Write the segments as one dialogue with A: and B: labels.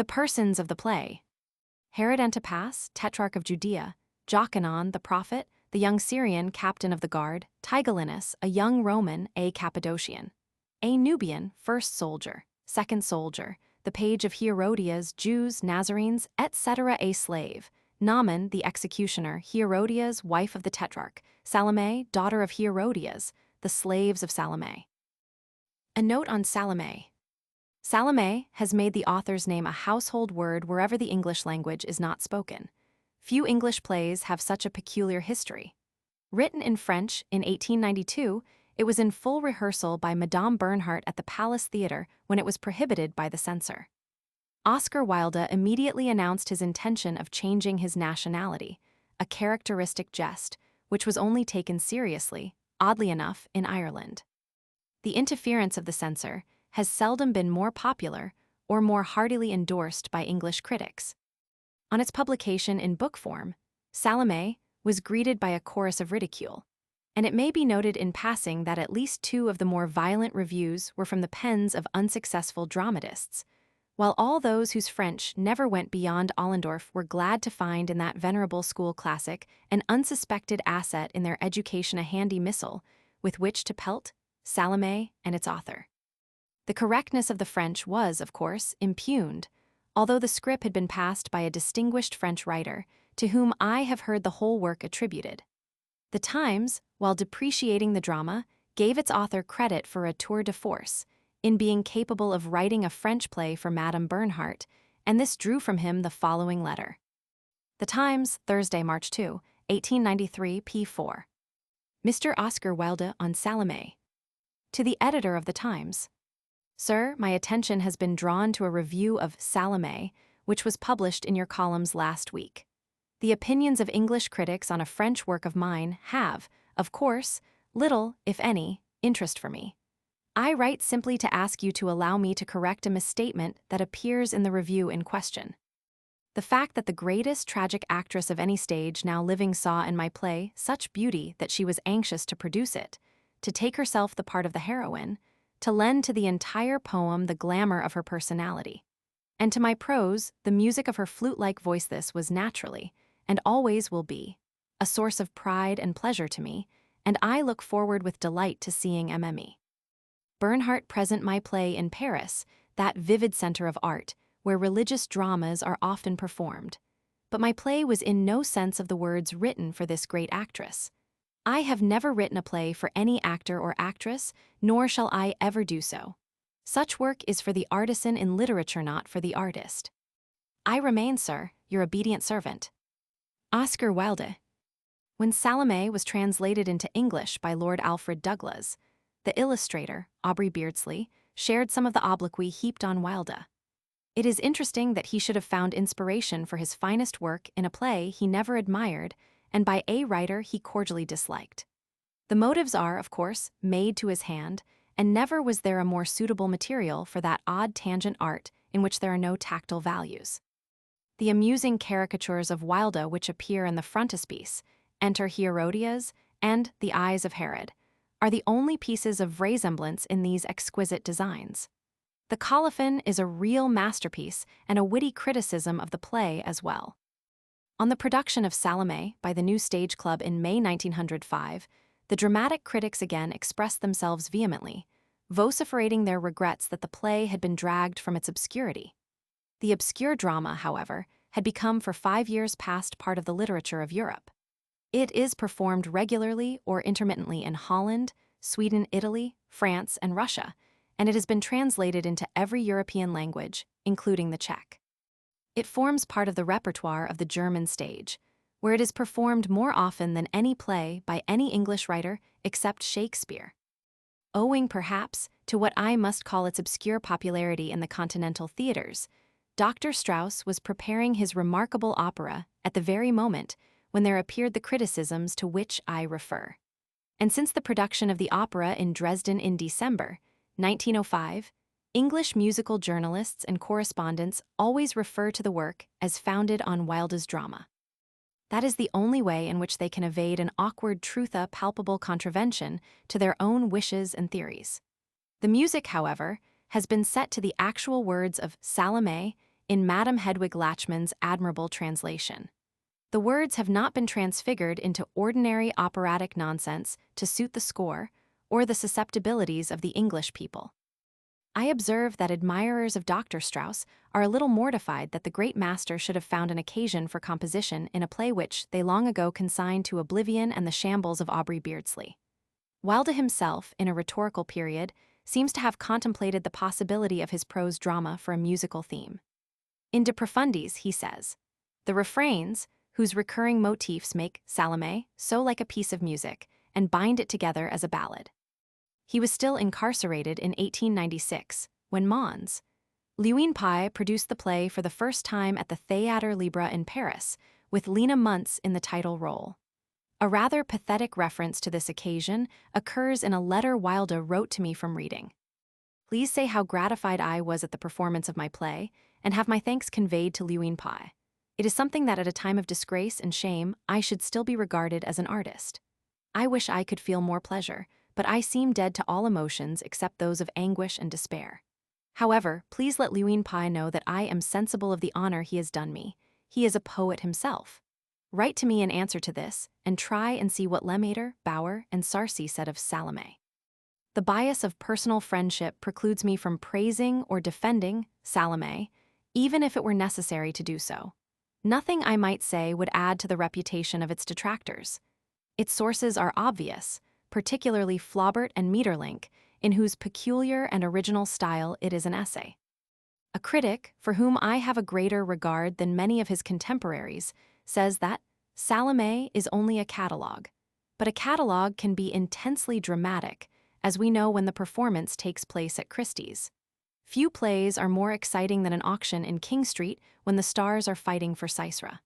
A: The persons of the play: Herod Antipas, tetrarch of Judea; Jokanaan, the prophet, the young Syrian captain of the guard; Tigellinus, a young Roman, a Cappadocian; a Nubian, first soldier, second soldier; the page of Herodias, Jews, Nazarenes, etc. A slave; Naaman, the executioner, Herodias, wife of the tetrarch; Salomé, daughter of Herodias, the slaves of Salomé. A note on Salomé. Salomé has made the author's name a household word wherever the English language is not spoken. Few English plays have such a peculiar history. Written in French in 1892, it was in full rehearsal by Madame Bernhardt at the Palace Theatre when it was prohibited by the censor. Oscar Wilde immediately announced his intention of changing his nationality, a characteristic jest, which was only taken seriously, oddly enough, in Ireland. The interference of the censor has seldom been more popular or more heartily endorsed by English critics. On its publication in book form, Salomé was greeted by a chorus of ridicule, and it may be noted in passing that at least 2 of the more violent reviews were from the pens of unsuccessful dramatists, while all those whose French never went beyond Ollendorff were glad to find in that venerable school classic an unsuspected asset in their education, a handy missile with which to pelt Salomé and its author. The correctness of the French was, of course, impugned, although the script had been passed by a distinguished French writer, to whom I have heard the whole work attributed. The Times, while depreciating the drama, gave its author credit for a tour de force in being capable of writing a French play for Madame Bernhardt, and this drew from him the following letter. The Times, Thursday, March 2, 1893, p. 4. Mr. Oscar Wilde on Salomé. To the editor of the Times. Sir, my attention has been drawn to a review of Salomé, which was published in your columns last week. The opinions of English critics on a French work of mine have, of course, little, if any, interest for me. I write simply to ask you to allow me to correct a misstatement that appears in the review in question. The fact that the greatest tragic actress of any stage now living saw in my play such beauty that she was anxious to produce it, to take herself the part of the heroine, to lend to the entire poem the glamour of her personality, and to my prose the music of her flute-like voice, this was naturally, and always will be, a source of pride and pleasure to me, and I look forward with delight to seeing Mme. Bernhardt present my play in Paris, that vivid center of art, where religious dramas are often performed. But my play was in no sense of the words written for this great actress. I have never written a play for any actor or actress, nor shall I ever do so. Such work is for the artisan in literature, not for the artist. I remain, sir, your obedient servant. Oscar Wilde. When Salomé was translated into English by Lord Alfred Douglas, the illustrator, Aubrey Beardsley, shared some of the obloquy heaped on Wilde. It is interesting that he should have found inspiration for his finest work in a play he never admired and by a writer he cordially disliked. The motives are, of course, made to his hand, and never was there a more suitable material for that odd tangent art in which there are no tactile values. The amusing caricatures of Wilde which appear in the frontispiece, Enter Herodias, and The Eyes of Herod, are the only pieces of resemblance in these exquisite designs. The colophon is a real masterpiece and a witty criticism of the play as well. On the production of Salomé by the New Stage Club in May 1905, the dramatic critics again expressed themselves vehemently, vociferating their regrets that the play had been dragged from its obscurity. The obscure drama, however, had become for 5 years past part of the literature of Europe. It is performed regularly or intermittently in Holland, Sweden, Italy, France, and Russia, and it has been translated into every European language, including the Czech. It forms part of the repertoire of the German stage, where it is performed more often than any play by any English writer except Shakespeare. Owing, perhaps, to what I must call its obscure popularity in the continental theaters, Dr. Strauss was preparing his remarkable opera at the very moment when there appeared the criticisms to which I refer. And since the production of the opera in Dresden in December 1905, English musical journalists and correspondents always refer to the work as founded on Wilde's drama. That is the only way in which they can evade an awkward trutha palpable contravention to their own wishes and theories. The music, however, has been set to the actual words of Salomé in Madame Hedwig Lachmann's admirable translation. The words have not been transfigured into ordinary operatic nonsense to suit the score or the susceptibilities of the English people. I observe that admirers of Dr. Strauss are a little mortified that the great master should have found an occasion for composition in a play which they long ago consigned to oblivion and the shambles of Aubrey Beardsley. Wilde himself, in a rhetorical period, seems to have contemplated the possibility of his prose drama for a musical theme. In De Profundis, he says, "The refrains, whose recurring motifs make Salomé so like a piece of music, and bind it together as a ballad." He was still incarcerated in 1896, when Mons. Luynes Pai produced the play for the first time at the Théâtre Libre in Paris, with Lena Muntz in the title role. A rather pathetic reference to this occasion occurs in a letter Wilde wrote to me from reading. "Please say how gratified I was at the performance of my play, and have my thanks conveyed to Luynes Pai. It is something that at a time of disgrace and shame I should still be regarded as an artist. I wish I could feel more pleasure, but I seem dead to all emotions except those of anguish and despair. However, please let Luynes Pai know that I am sensible of the honor he has done me. He is a poet himself. Write to me in answer to this, and try and see what Lemaitre, Bauer, and Sarcey said of Salomé. The bias of personal friendship precludes me from praising or defending Salomé, even if it were necessary to do so. Nothing I might say would add to the reputation of its detractors. Its sources are obvious, particularly Flaubert and Maeterlinck, in whose peculiar and original style it is an essay. A critic, for whom I have a greater regard than many of his contemporaries, says that Salomé is only a catalogue, but a catalogue can be intensely dramatic, as we know when the performance takes place at Christie's. Few plays are more exciting than an auction in King Street when the stars are fighting for Sisera.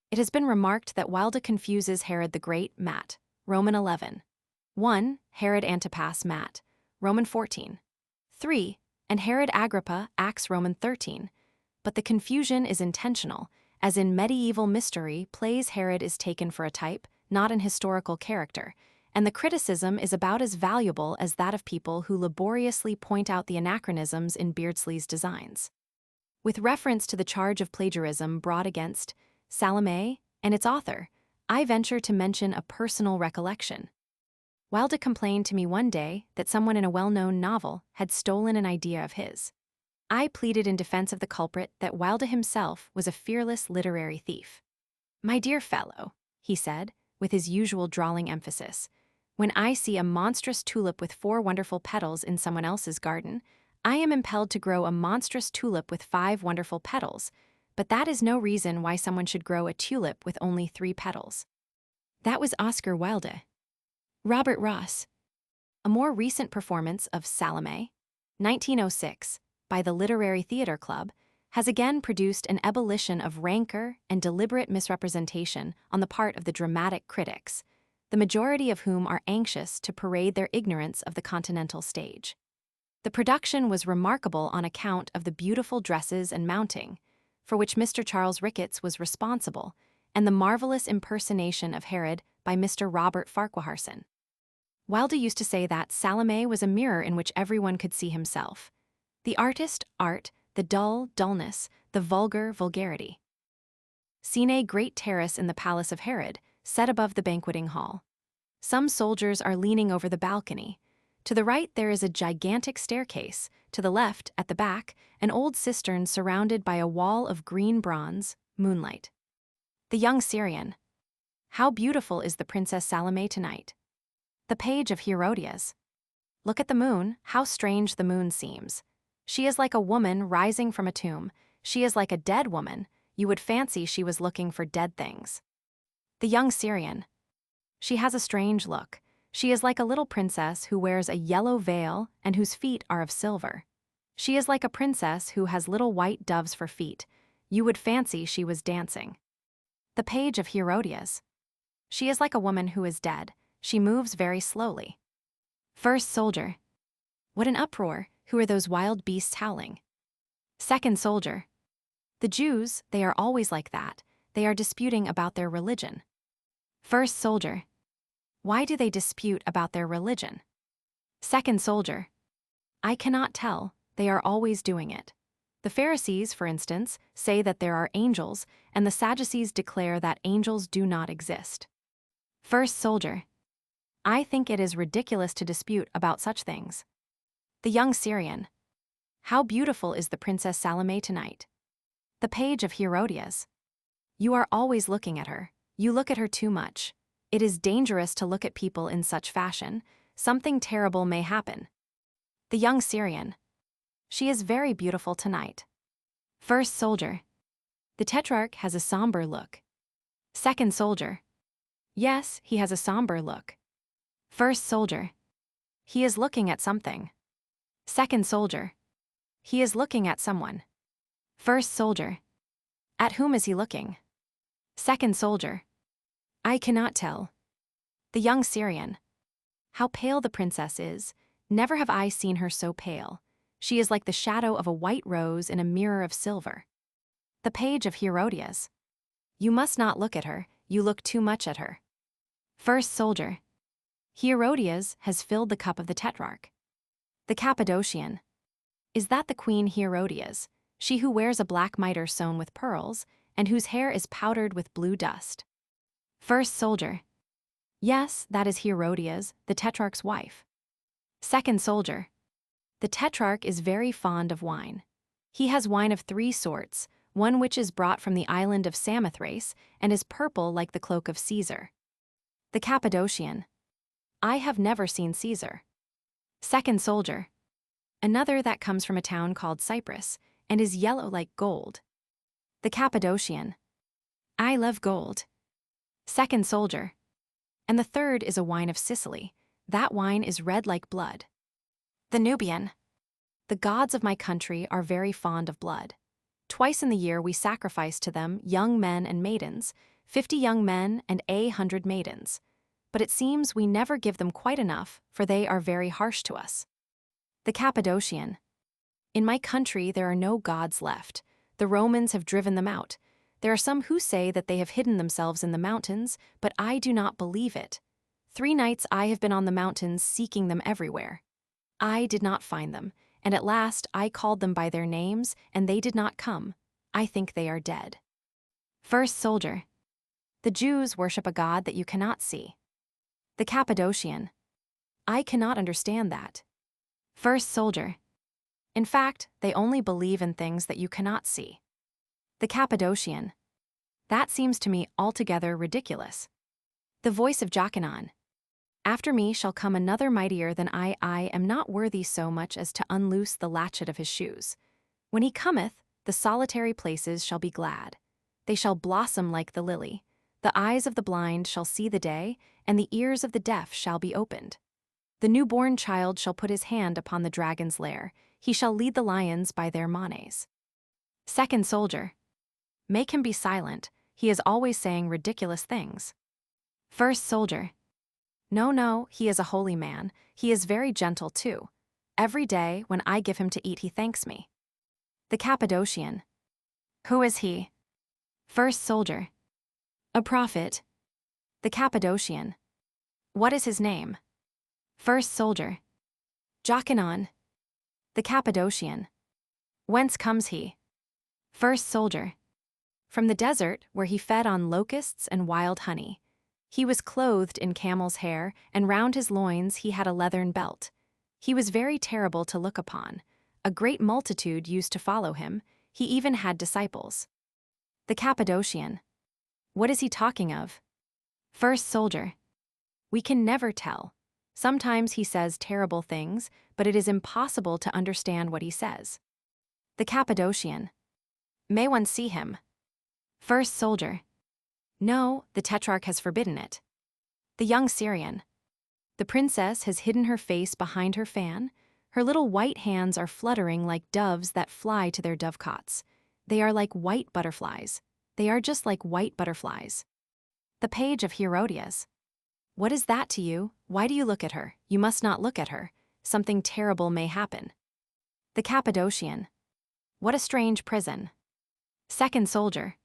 A: It has been remarked that Wilde confuses Herod the Great, Mat, Roman 11. 1. Herod Antipas, Mat, Roman 14. 3. And Herod Agrippa, Acts, Roman 13. But the confusion is intentional, as in medieval mystery plays Herod is taken for a type, not an historical character, and the criticism is about as valuable as that of people who laboriously point out the anachronisms in Beardsley's designs. With reference to the charge of plagiarism brought against Salomé and its author, I venture to mention a personal recollection. Wilde complained to me one day that someone in a well-known novel had stolen an idea of his. I pleaded in defense of the culprit that Wilde himself was a fearless literary thief. "My dear fellow," he said, with his usual drawling emphasis, "when I see a monstrous tulip with 4 wonderful petals in someone else's garden, I am impelled to grow a monstrous tulip with 5 wonderful petals, but that is no reason why someone should grow a tulip with only 3 petals." That was Oscar Wilde. Robert Ross. A more recent performance of Salomé, 1906, by the Literary Theatre Club, has again produced an ebullition of rancor and deliberate misrepresentation on the part of the dramatic critics, the majority of whom are anxious to parade their ignorance of the continental stage. The production was remarkable on account of the beautiful dresses and mounting, for which Mr. Charles Ricketts was responsible, and the marvelous impersonation of Herod by Mr. Robert Farquharson. Wilde used to say that Salomé was a mirror in which everyone could see himself. The artist, art, the dull, dullness, the vulgar, vulgarity. Scene great terrace in the palace of Herod, set above the banqueting hall. Some soldiers are leaning over the balcony. To the right there is a gigantic staircase, to the left, at the back, an old cistern surrounded by a wall of green bronze, moonlight. The young Syrian. "How beautiful is the Princess Salomé tonight." The page of Herodias. "Look at the moon, how strange the moon seems. She is like a woman rising from a tomb. She is like a dead woman. You would fancy she was looking for dead things." The young Syrian. "She has a strange look. She is like a little princess who wears a yellow veil and whose feet are of silver. She is like a princess who has little white doves for feet. You would fancy she was dancing." The page of Herodias. "She is like a woman who is dead. She moves very slowly." First soldier. "What an uproar! Who are those wild beasts howling?" Second soldier. "The Jews, they are always like that. They are disputing about their religion." First soldier. "Why do they dispute about their religion?" Second soldier. "I cannot tell. They are always doing it." The Pharisees, for instance, say that there are angels, and the Sadducees declare that angels do not exist. First soldier. I think it is ridiculous to dispute about such things. The young Syrian. How beautiful is the Princess Salomé tonight. The page of Herodias. You are always looking at her. You look at her too much. It is dangerous to look at people in such fashion. Something terrible may happen. The young Syrian. She is very beautiful tonight. First soldier. The tetrarch has a somber look. Second soldier. Yes, he has a somber look. First soldier. He is looking at something. Second soldier. He is looking at someone. First soldier. At whom is he looking? Second soldier. I cannot tell. The young Syrian. How pale the princess is. Never have I seen her so pale. She is like the shadow of a white rose in a mirror of silver. The page of Herodias. You must not look at her, you look too much at her. First soldier. Herodias has filled the cup of the tetrarch. The Cappadocian. Is that the queen Herodias, she who wears a black mitre sewn with pearls, and whose hair is powdered with blue dust? First soldier. Yes, that is Herodias, the tetrarch's wife. Second soldier. The tetrarch is very fond of wine. He has wine of 3 sorts, one which is brought from the island of Samothrace and is purple like the cloak of Caesar. The Cappadocian. I have never seen Caesar. Second soldier. Another that comes from a town called Cyprus, and is yellow like gold. The Cappadocian. I love gold. Second soldier. And the third is a wine of Sicily. That wine is red like blood. The Nubian. The gods of my country are very fond of blood. Twice in the year we sacrifice to them young men and maidens, 50 young men and 100 maidens. But it seems we never give them quite enough, for they are very harsh to us. The Cappadocian. In my country there are no gods left. The Romans have driven them out. There are some who say that they have hidden themselves in the mountains, but I do not believe it. 3 nights I have been on the mountains seeking them everywhere. I did not find them, and at last I called them by their names, and they did not come. I think they are dead. First soldier. The Jews worship a god that you cannot see. The Cappadocian. I cannot understand that. First soldier. In fact, they only believe in things that you cannot see. The Cappadocian. That seems to me altogether ridiculous. The voice of Jokanaan. After me shall come another mightier than I am not worthy so much as to unloose the latchet of his shoes. When he cometh, the solitary places shall be glad. They shall blossom like the lily. The eyes of the blind shall see the day, and the ears of the deaf shall be opened. The newborn child shall put his hand upon the dragon's lair. He shall lead the lions by their manes. Second soldier. Make him be silent. He is always saying ridiculous things. First soldier. No, he is a holy man. He is very gentle too. Every day, when I give him to eat, he thanks me. The Cappadocian. Who is he? First soldier. A prophet. The Cappadocian. What is his name? First soldier. Jokanaan. The Cappadocian. Whence comes he? First soldier. From the desert, where he fed on locusts and wild honey. He was clothed in camel's hair, and round his loins he had a leathern belt. He was very terrible to look upon. A great multitude used to follow him. He even had disciples. The Cappadocian. What is he talking of? First soldier. We can never tell. Sometimes he says terrible things, but it is impossible to understand what he says. The Cappadocian. May one see him? First soldier. No, the tetrarch has forbidden it. The young Syrian. The princess has hidden her face behind her fan. Her little white hands are fluttering like doves that fly to their dovecots. They are like white butterflies. They are just like white butterflies. The page of Herodias. What is that to you? Why do you look at her? You must not look at her. Something terrible may happen. The Cappadocian. What a strange prison. Second soldier.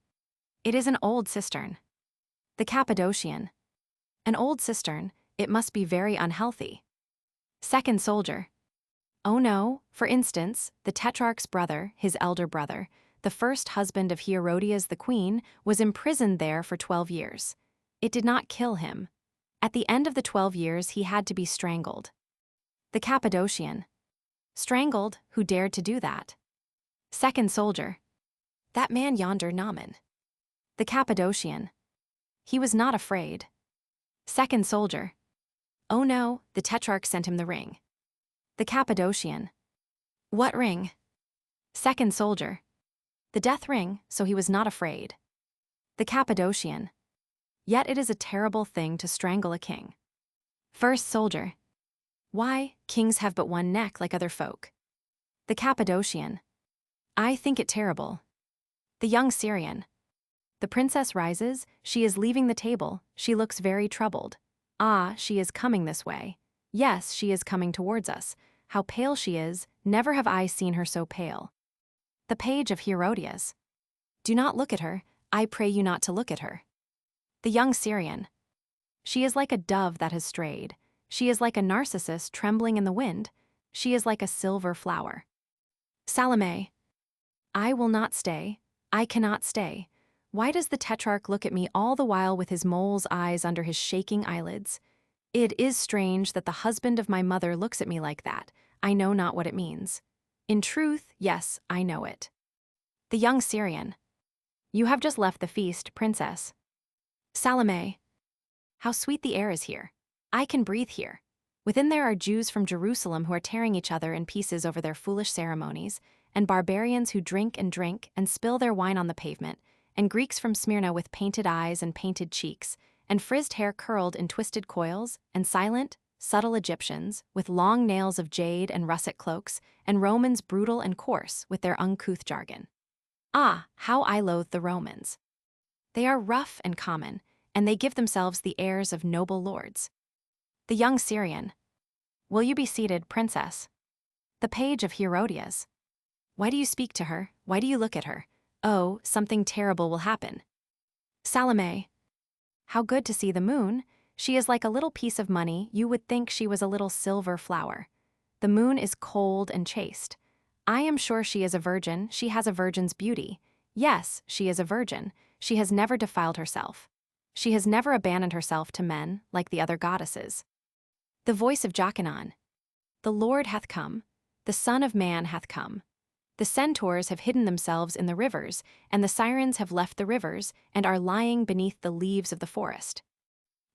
A: It is an old cistern. The Cappadocian. An old cistern, it must be very unhealthy. Second soldier. Oh no, for instance, the tetrarch's brother, his elder brother, the first husband of Herodias the queen, was imprisoned there for 12 years. It did not kill him. At the end of the 12 years he had to be strangled. The Cappadocian. Strangled, who dared to do that? Second soldier. That man yonder Naaman. The Cappadocian. He was not afraid. Second soldier. Oh no, the tetrarch sent him the ring. The Cappadocian. What ring? Second soldier. The death ring, so he was not afraid. The Cappadocian. Yet it is a terrible thing to strangle a king. First soldier. Why, kings have but one neck like other folk. The Cappadocian. I think it terrible. The young Syrian. The princess rises, she is leaving the table, she looks very troubled. Ah, she is coming this way. Yes, she is coming towards us. How pale she is, never have I seen her so pale. The page of Herodias. Do not look at her, I pray you not to look at her. The young Syrian. She is like a dove that has strayed. She is like a narcissus trembling in the wind. She is like a silver flower. Salomé. I will not stay. I cannot stay. Why does the tetrarch look at me all the while with his mole's eyes under his shaking eyelids? It is strange that the husband of my mother looks at me like that. I know not what it means. In truth, yes, I know it. The young Syrian. You have just left the feast, princess. Salomé. How sweet the air is here. I can breathe here. Within there are Jews from Jerusalem who are tearing each other in pieces over their foolish ceremonies, and barbarians who drink and spill their wine on the pavement, and Greeks from Smyrna with painted eyes and painted cheeks, and frizzed hair curled in twisted coils, and silent, subtle Egyptians with long nails of jade and russet cloaks, and Romans brutal and coarse with their uncouth jargon. Ah, how I loathe the Romans. They are rough and common, and they give themselves the airs of noble lords. The young Syrian. Will you be seated, princess? The page of Herodias. Why do you speak to her? Why do you look at her? Oh, something terrible will happen. Salomé. How good to see the moon. She is like a little piece of money. You would think she was a little silver flower. The moon is cold and chaste. I am sure she is a virgin. She has a virgin's beauty. Yes, she is a virgin. She has never defiled herself. She has never abandoned herself to men like the other goddesses. The voice of Jokanaan. The Lord hath come. The Son of Man hath come. The centaurs have hidden themselves in the rivers, and the sirens have left the rivers and are lying beneath the leaves of the forest.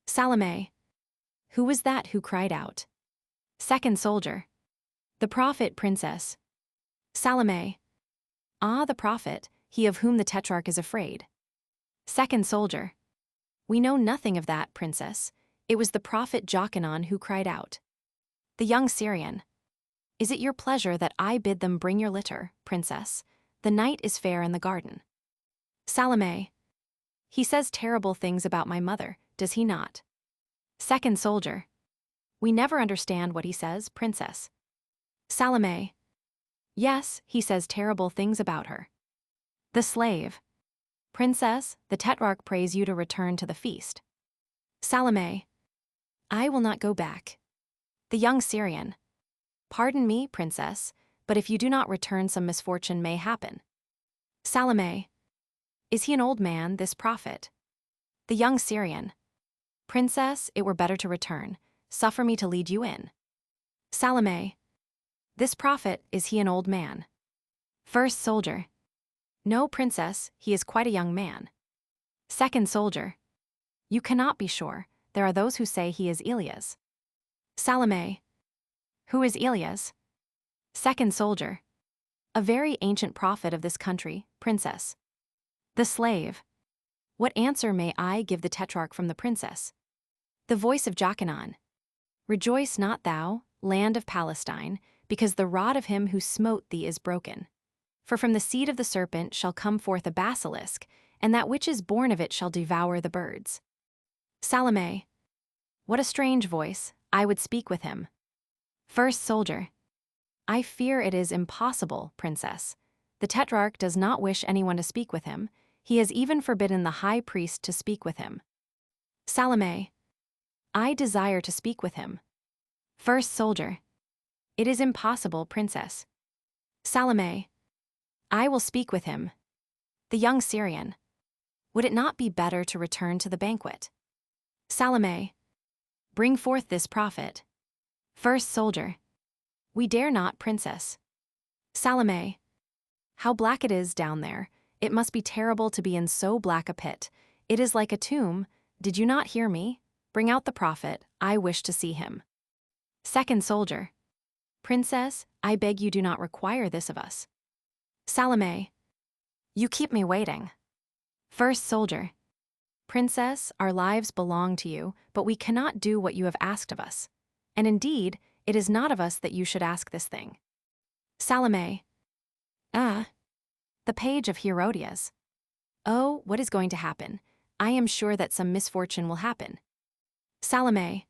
A: Salomé. Who was that who cried out? Second soldier. The prophet, princess. Salomé. Ah, the prophet, he of whom the tetrarch is afraid. Second soldier. We know nothing of that, princess. It was the prophet Jokanaan who cried out. The young Syrian. Is it your pleasure that I bid them bring your litter, princess? The night is fair in the garden. Salomé. He says terrible things about my mother, does he not? Second soldier. We never understand what he says, princess. Salomé. Yes, he says terrible things about her. The slave. Princess, the tetrarch prays you to return to the feast. Salomé. I will not go back. The young Syrian. Pardon me, princess, but if you do not return, some misfortune may happen. Salomé. Is he an old man, this prophet? The young Syrian. Princess, it were better to return. Suffer me to lead you in. Salomé. This prophet, is he an old man? First soldier. No, princess, he is quite a young man. Second soldier. You cannot be sure. There are those who say he is Elias. Salomé. Who is Elias? Second soldier. A very ancient prophet of this country, princess. The slave. What answer may I give the tetrarch from the princess? The voice of Jokanaan. Rejoice not thou, land of Palestine, because the rod of him who smote thee is broken. For from the seed of the serpent shall come forth a basilisk, and that which is born of it shall devour the birds. Salomé. What a strange voice, I would speak with him. First soldier. I fear it is impossible, princess. The tetrarch does not wish anyone to speak with him. He has even forbidden the high priest to speak with him. Salomé. I desire to speak with him. First soldier. It is impossible, princess. Salomé. I will speak with him. The young Syrian. Would it not be better to return to the banquet? Salomé. Bring forth this prophet. First soldier. We dare not, princess. Salomé. How black it is down there. It must be terrible to be in so black a pit. It is like a tomb. Did you not hear me? Bring out the prophet. I wish to see him. Second soldier. Princess, I beg you do not require this of us. Salomé. You keep me waiting. First soldier. Princess, our lives belong to you, but we cannot do what you have asked of us. And indeed, it is not of us that you should ask this thing. Salomé. The page of Herodias. Oh, what is going to happen? I am sure that some misfortune will happen. Salomé.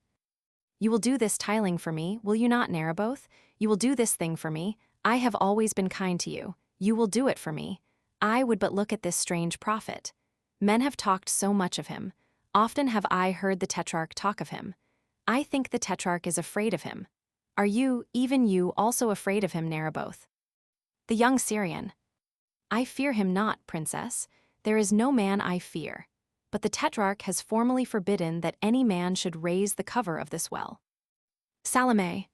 A: You will do this tiling for me, will you not, Narraboth? You will do this thing for me. I have always been kind to you. You will do it for me. I would but look at this strange prophet. Men have talked so much of him. Often have I heard the tetrarch talk of him. I think the tetrarch is afraid of him. Are you, even you, also afraid of him, Narraboth? The young Syrian. I fear him not, princess. There is no man I fear. But the tetrarch has formally forbidden that any man should raise the cover of this well. Salomé.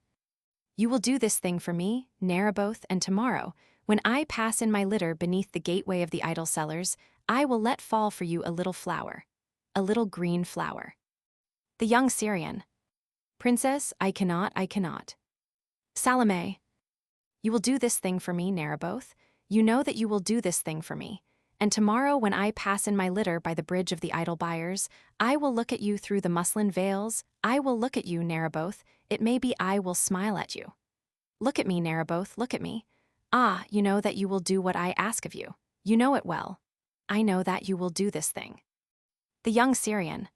A: You will do this thing for me, Narraboth, and tomorrow, when I pass in my litter beneath the gateway of the idol sellers, I will let fall for you a little flower. A little green flower. The young Syrian. Princess, I cannot. Salomé. You will do this thing for me, Narraboth. You know that you will do this thing for me. And tomorrow when I pass in my litter by the bridge of the idol buyers, I will look at you through the muslin veils. I will look at you, Narraboth. It may be I will smile at you. Look at me, Narraboth, look at me. Ah, you know that you will do what I ask of you. You know it well. I know that you will do this thing. The young Syrian.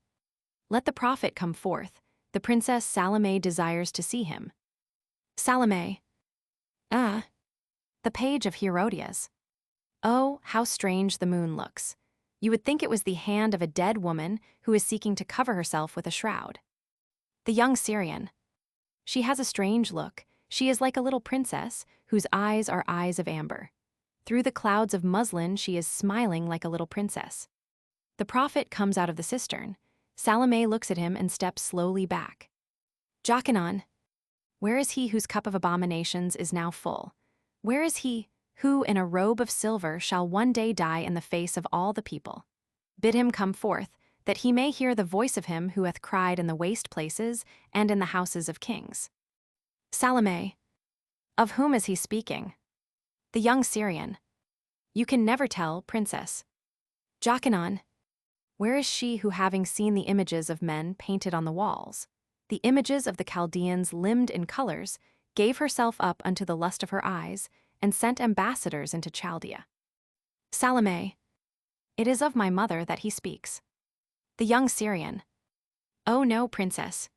A: Let the prophet come forth. The princess Salomé desires to see him. Salomé. The page of Herodias. Oh, how strange the moon looks. You would think it was the hand of a dead woman who is seeking to cover herself with a shroud. The young Syrian. She has a strange look. She is like a little princess, whose eyes are eyes of amber. Through the clouds of muslin she is smiling like a little princess. The prophet comes out of the cistern. Salomé looks at him and steps slowly back. Jokanaan. Where is he whose cup of abominations is now full? Where is he who in a robe of silver shall one day die in the face of all the people? Bid him come forth, that he may hear the voice of him who hath cried in the waste places and in the houses of kings. Salomé. Of whom is he speaking? The young Syrian. You can never tell, princess. Jokanaan. Where is she who, having seen the images of men painted on the walls, the images of the Chaldeans limned in colors, gave herself up unto the lust of her eyes, and sent ambassadors into Chaldea? Salomé. It is of my mother that he speaks. The young Syrian. Oh no, princess.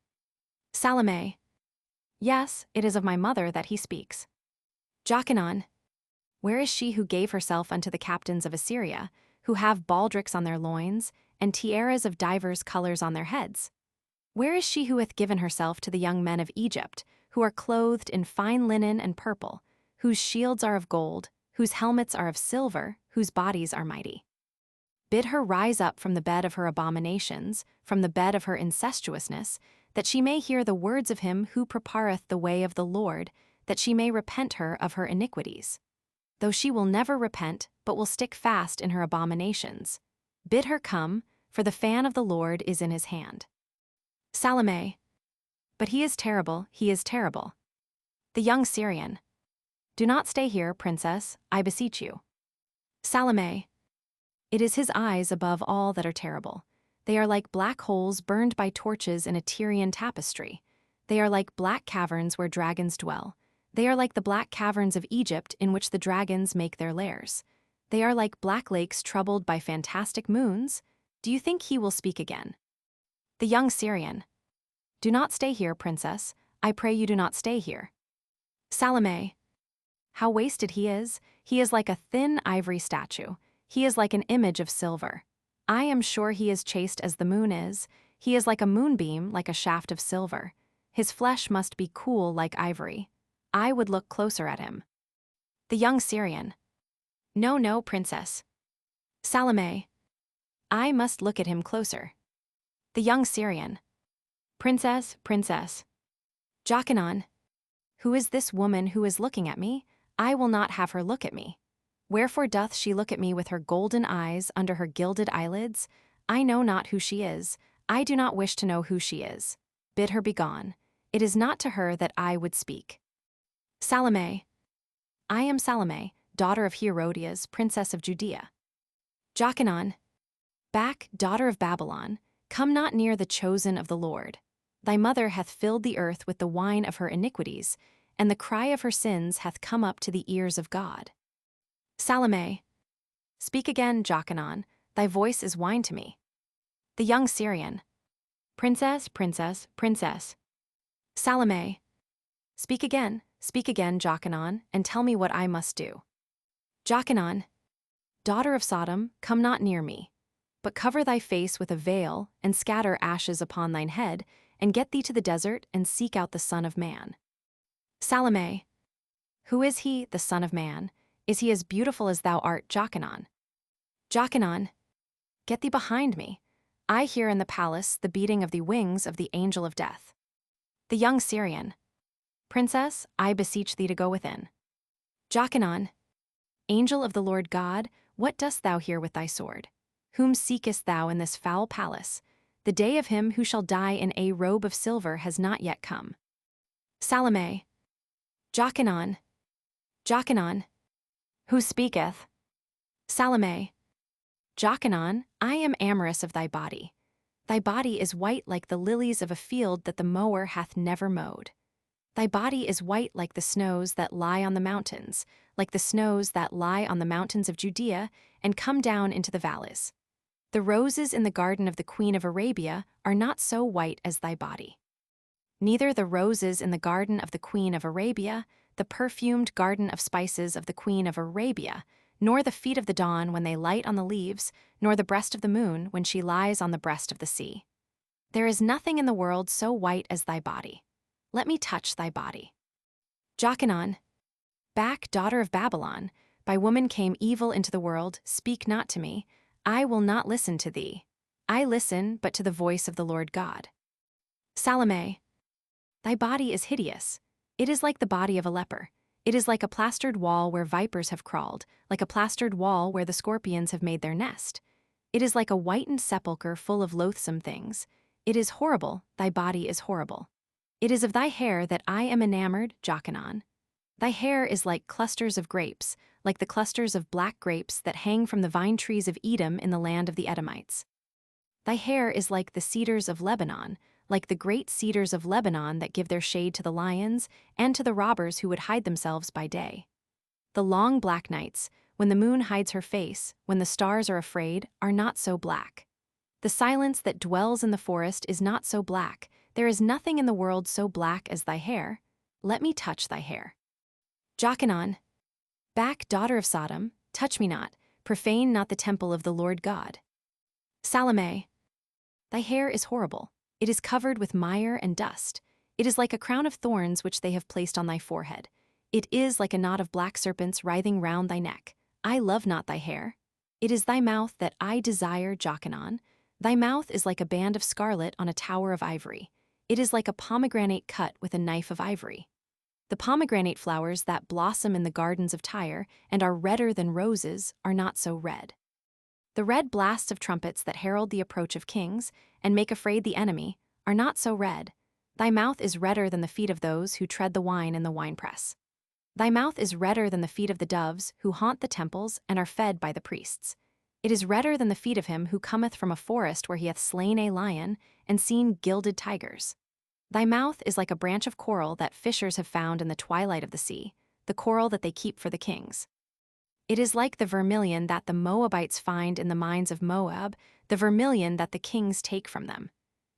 A: Salomé. Yes, it is of my mother that he speaks. Jokanaan. Where is she who gave herself unto the captains of Assyria, who have baldricks on their loins, and tiaras of divers colors on their heads? Where is she who hath given herself to the young men of Egypt, who are clothed in fine linen and purple, whose shields are of gold, whose helmets are of silver, whose bodies are mighty? Bid her rise up from the bed of her abominations, from the bed of her incestuousness, that she may hear the words of him who prepareth the way of the Lord, that she may repent her of her iniquities. Though she will never repent, but will stick fast in her abominations. Bid her come, for the fan of the Lord is in his hand. Salomé. But he is terrible, he is terrible. The young Syrian. Do not stay here, princess, I beseech you. Salomé. It is his eyes above all that are terrible. They are like black holes burned by torches in a Tyrian tapestry. They are like black caverns where dragons dwell. They are like the black caverns of Egypt in which the dragons make their lairs. They are like black lakes troubled by fantastic moons. Do you think he will speak again? The young Syrian. Do not stay here, princess. I pray you do not stay here. Salomé. How wasted he is. He is like a thin ivory statue. He is like an image of silver. I am sure he is chaste as the moon is. He is like a moonbeam, like a shaft of silver. His flesh must be cool like ivory. I would look closer at him. The young Syrian. No, no, princess. Salomé. I must look at him closer. The young Syrian. Princess, princess. Jokanaan. Who is this woman who is looking at me? I will not have her look at me. Wherefore doth she look at me with her golden eyes under her gilded eyelids? I know not who she is. I do not wish to know who she is. Bid her begone. It is not to her that I would speak. Salomé. I am Salomé, daughter of Herodias, princess of Judea. Jokanaan. Back, daughter of Babylon, come not near the chosen of the Lord. Thy mother hath filled the earth with the wine of her iniquities, and the cry of her sins hath come up to the ears of God. Salomé. Speak again, Jokanaan, thy voice is wine to me. The young Syrian. Princess, princess, princess. Salomé. Speak again, Jokanaan, and tell me what I must do. Jokanaan. Daughter of Sodom, come not near me, but cover thy face with a veil, and scatter ashes upon thine head, and get thee to the desert, and seek out the Son of Man. Salomé. Who is he, the Son of Man? Is he as beautiful as thou art, Jokanaan? Jokanaan. Get thee behind me. I hear in the palace the beating of the wings of the angel of death. The young Syrian. Princess, I beseech thee to go within. Jokanaan. Angel of the Lord God, what dost thou here with thy sword? Whom seekest thou in this foul palace? The day of him who shall die in a robe of silver has not yet come. Salomé. Jokanaan. Jokanaan. Who speaketh? Salomé. Jokanaan, I am amorous of thy body. Thy body is white like the lilies of a field that the mower hath never mowed. Thy body is white like the snows that lie on the mountains, like the snows that lie on the mountains of Judea and come down into the valleys. The roses in the garden of the Queen of Arabia are not so white as thy body. Neither the roses in the garden of the Queen of Arabia, the perfumed garden of spices of the Queen of Arabia, nor the feet of the dawn when they light on the leaves, nor the breast of the moon when she lies on the breast of the sea. There is nothing in the world so white as thy body. Let me touch thy body. Jokanaan. Back, daughter of Babylon, by woman came evil into the world, speak not to me. I will not listen to thee. I listen but to the voice of the Lord God. Salomé. Thy body is hideous. It is like the body of a leper. It is like a plastered wall where vipers have crawled, like a plastered wall where the scorpions have made their nest. It is like a whitened sepulchre full of loathsome things. It is horrible, thy body is horrible. It is of thy hair that I am enamored, Jokanaan. Thy hair is like clusters of grapes, like the clusters of black grapes that hang from the vine trees of Edom in the land of the Edomites. Thy hair is like the cedars of Lebanon, like the great cedars of Lebanon that give their shade to the lions and to the robbers who would hide themselves by day. The long black nights, when the moon hides her face, when the stars are afraid, are not so black. The silence that dwells in the forest is not so black. There is nothing in the world so black as thy hair. Let me touch thy hair. Jokanaan. Back, daughter of Sodom, touch me not, profane not the temple of the Lord God. Salomé. Thy hair is horrible. It is covered with mire and dust. It is like a crown of thorns which they have placed on thy forehead. It is like a knot of black serpents writhing round thy neck. I love not thy hair. It is thy mouth that I desire, Jokanaan. Thy mouth is like a band of scarlet on a tower of ivory. It is like a pomegranate cut with a knife of ivory. The pomegranate flowers that blossom in the gardens of Tyre and are redder than roses are not so red. The red blasts of trumpets that herald the approach of kings and make afraid the enemy are not so red. Thy mouth is redder than the feet of those who tread the wine in the winepress. Thy mouth is redder than the feet of the doves who haunt the temples and are fed by the priests. It is redder than the feet of him who cometh from a forest where he hath slain a lion and seen gilded tigers. Thy mouth is like a branch of coral that fishers have found in the twilight of the sea, the coral that they keep for the kings. It is like the vermilion that the Moabites find in the mines of Moab, the vermilion that the kings take from them.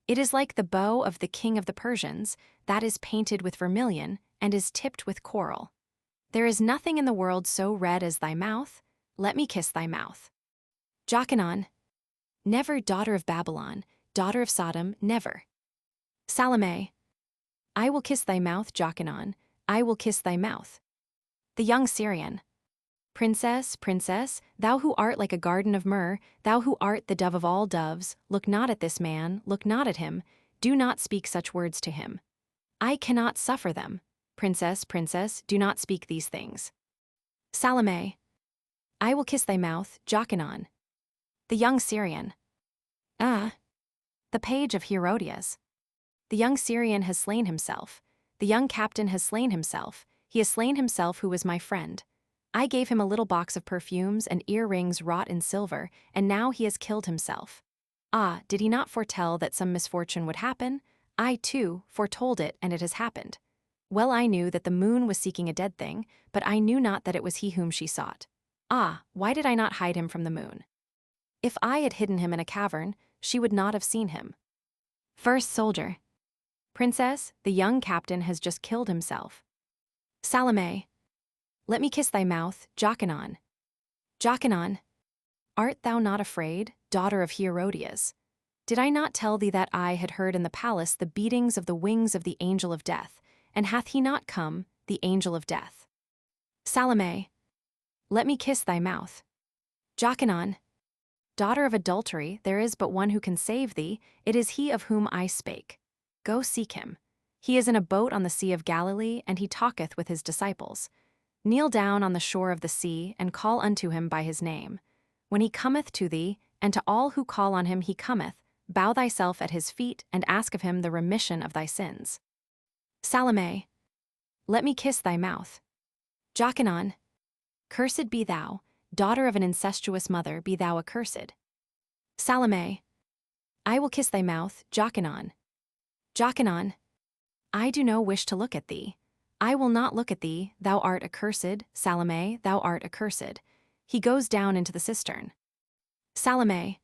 A: It is like the bow of the king of the Persians that is painted with vermilion and is tipped with coral. There is nothing in the world so red as thy mouth. Let me kiss thy mouth. Jokanaan. Never, daughter of Babylon, daughter of Sodom, never. Salomé. I will kiss thy mouth, Jokanaan. I will kiss thy mouth. The young Syrian. Princess, princess, thou who art like a garden of myrrh, thou who art the dove of all doves, look not at this man, look not at him, do not speak such words to him. I cannot suffer them. Princess, princess, do not speak these things. Salomé. I will kiss thy mouth, Jokanaan. The young Syrian. The page of Herodias. The young Syrian has slain himself. The young captain has slain himself. He has slain himself who was my friend. I gave him a little box of perfumes and earrings wrought in silver, and now he has killed himself. Ah, did he not foretell that some misfortune would happen? I, too, foretold it, and it has happened. Well, I knew that the moon was seeking a dead thing, but I knew not that it was he whom she sought. Ah, why did I not hide him from the moon? If I had hidden him in a cavern, she would not have seen him. First soldier. Princess, the young captain has just killed himself. Salomé. Let me kiss thy mouth, Jokanaan. Jokanaan. Art thou not afraid, daughter of Herodias? Did I not tell thee that I had heard in the palace the beatings of the wings of the angel of death, and hath he not come, the angel of death? Salomé. Let me kiss thy mouth. Jokanaan. Daughter of adultery, there is but one who can save thee, it is he of whom I spake. Go seek him. He is in a boat on the sea of Galilee, and he talketh with his disciples. Kneel down on the shore of the sea, and call unto him by his name. When he cometh to thee, and to all who call on him he cometh, bow thyself at his feet, and ask of him the remission of thy sins. Salomé. Let me kiss thy mouth. Jokanaan. Cursed be thou, daughter of an incestuous mother, be thou accursed. Salomé. I will kiss thy mouth, Jokanaan. Jokanaan. I do no wish to look at thee. I will not look at thee, thou art accursed, Salomé, thou art accursed. He goes down into the cistern. Salomé.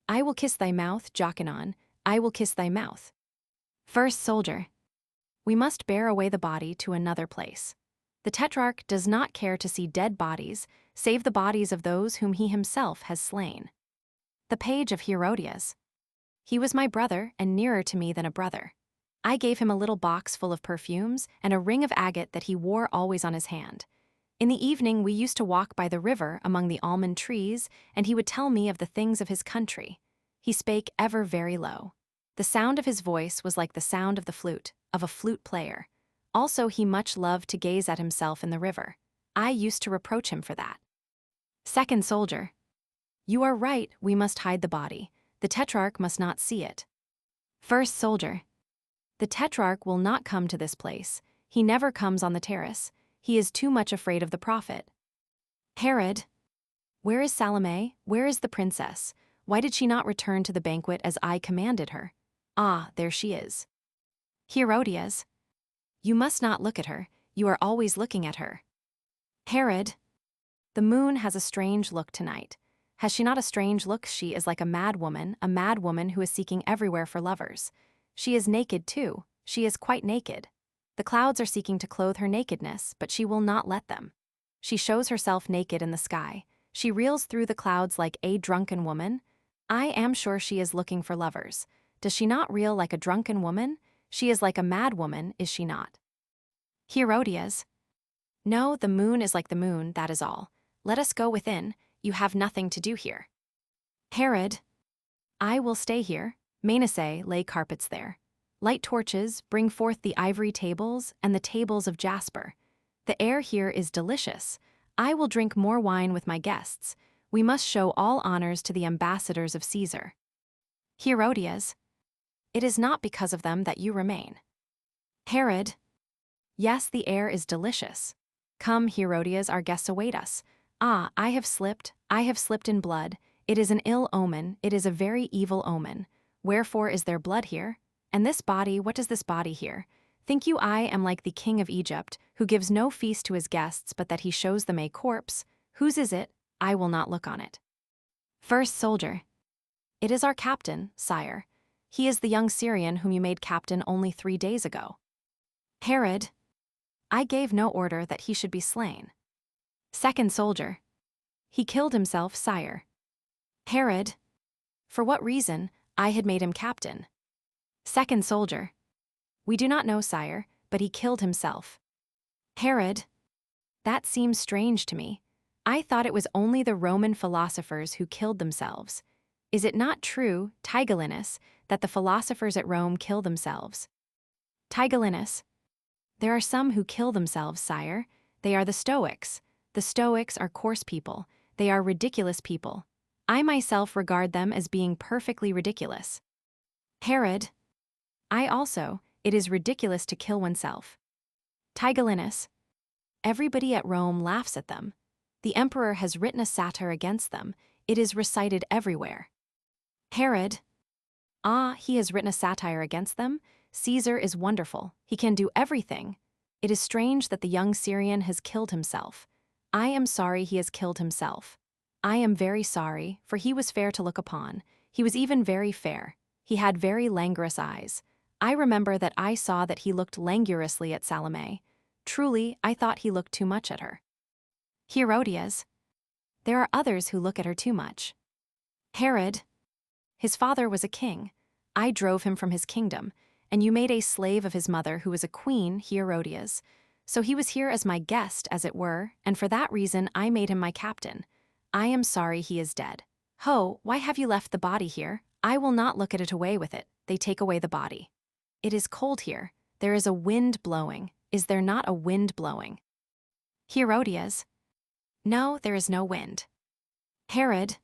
A: I will kiss thy mouth, Jokanaan, I will kiss thy mouth. First soldier. We must bear away the body to another place. The tetrarch does not care to see dead bodies, save the bodies of those whom he himself has slain. The page of Herodias. He was my brother, and nearer to me than a brother. I gave him a little box full of perfumes and a ring of agate that he wore always on his hand. In the evening we used to walk by the river among the almond trees, and he would tell me of the things of his country. He spake ever very low. The sound of his voice was like the sound of the flute, of a flute player. Also he much loved to gaze at himself in the river. I used to reproach him for that. Second soldier. You are right, we must hide the body. The tetrarch must not see it. First soldier. The tetrarch will not come to this place. He never comes on the terrace. He is too much afraid of the prophet. Herod. Where is Salomé? Where is the princess? Why did she not return to the banquet as I commanded her? Ah, there she is. Herodias. You must not look at her. You are always looking at her. Herod. The moon has a strange look tonight. Has she not a strange look? She is like a mad woman who is seeking everywhere for lovers. She is naked too. She is quite naked. The clouds are seeking to clothe her nakedness, but she will not let them. She shows herself naked in the sky. She reels through the clouds like a drunken woman. I am sure she is looking for lovers. Does she not reel like a drunken woman? She is like a mad woman, is she not? Herodias. No, the moon is like the moon, that is all. Let us go within. You have nothing to do here. Herod. I will stay here. Manasseh, lay carpets there. Light torches, bring forth the ivory tables and the tables of jasper. The air here is delicious. I will drink more wine with my guests. We must show all honors to the ambassadors of Caesar. Herodias. It is not because of them that you remain. Herod. Yes, the air is delicious. Come, Herodias, our guests await us. Ah, I have slipped in blood. It is an ill omen, it is a very evil omen. Wherefore is there blood here? And this body, what does this body here? Think you I am like the king of Egypt, who gives no feast to his guests but that he shows them a corpse? Whose is it? I will not look on it. First soldier. It is our captain, sire. He is the young Syrian whom you made captain only 3 days ago. Herod. I gave no order that he should be slain. Second soldier. He killed himself, sire. Herod. For what reason? I had made him captain. Second soldier. We do not know, sire, but he killed himself. Herod, that seems strange to me. I thought it was only the Roman philosophers who killed themselves. Is it not true, Tigellinus, that the philosophers at Rome kill themselves? Tigellinus, there are some who kill themselves, sire. They are the Stoics. The Stoics are coarse people. They are ridiculous people. I myself regard them as being perfectly ridiculous. Herod, I also, it is ridiculous to kill oneself. Tigellinus, everybody at Rome laughs at them. The emperor has written a satire against them. It is recited everywhere. Herod, ah, he has written a satire against them? Caesar is wonderful. He can do everything. It is strange that the young Syrian has killed himself. I am sorry he has killed himself. I am very sorry, for he was fair to look upon. He was even very fair. He had very languorous eyes. I remember that I saw that he looked languorously at Salomé. Truly, I thought he looked too much at her. Herodias, there are others who look at her too much. Herod, his father was a king. I drove him from his kingdom, and you made a slave of his mother who was a queen, Herodias. So he was here as my guest, as it were, and for that reason I made him my captain. I am sorry he is dead. Ho, why have you left the body here? I will not look at it away with it. They take away the body. It is cold here. There is a wind blowing. Is there not a wind blowing? Herodias, no, there is no wind. Herod,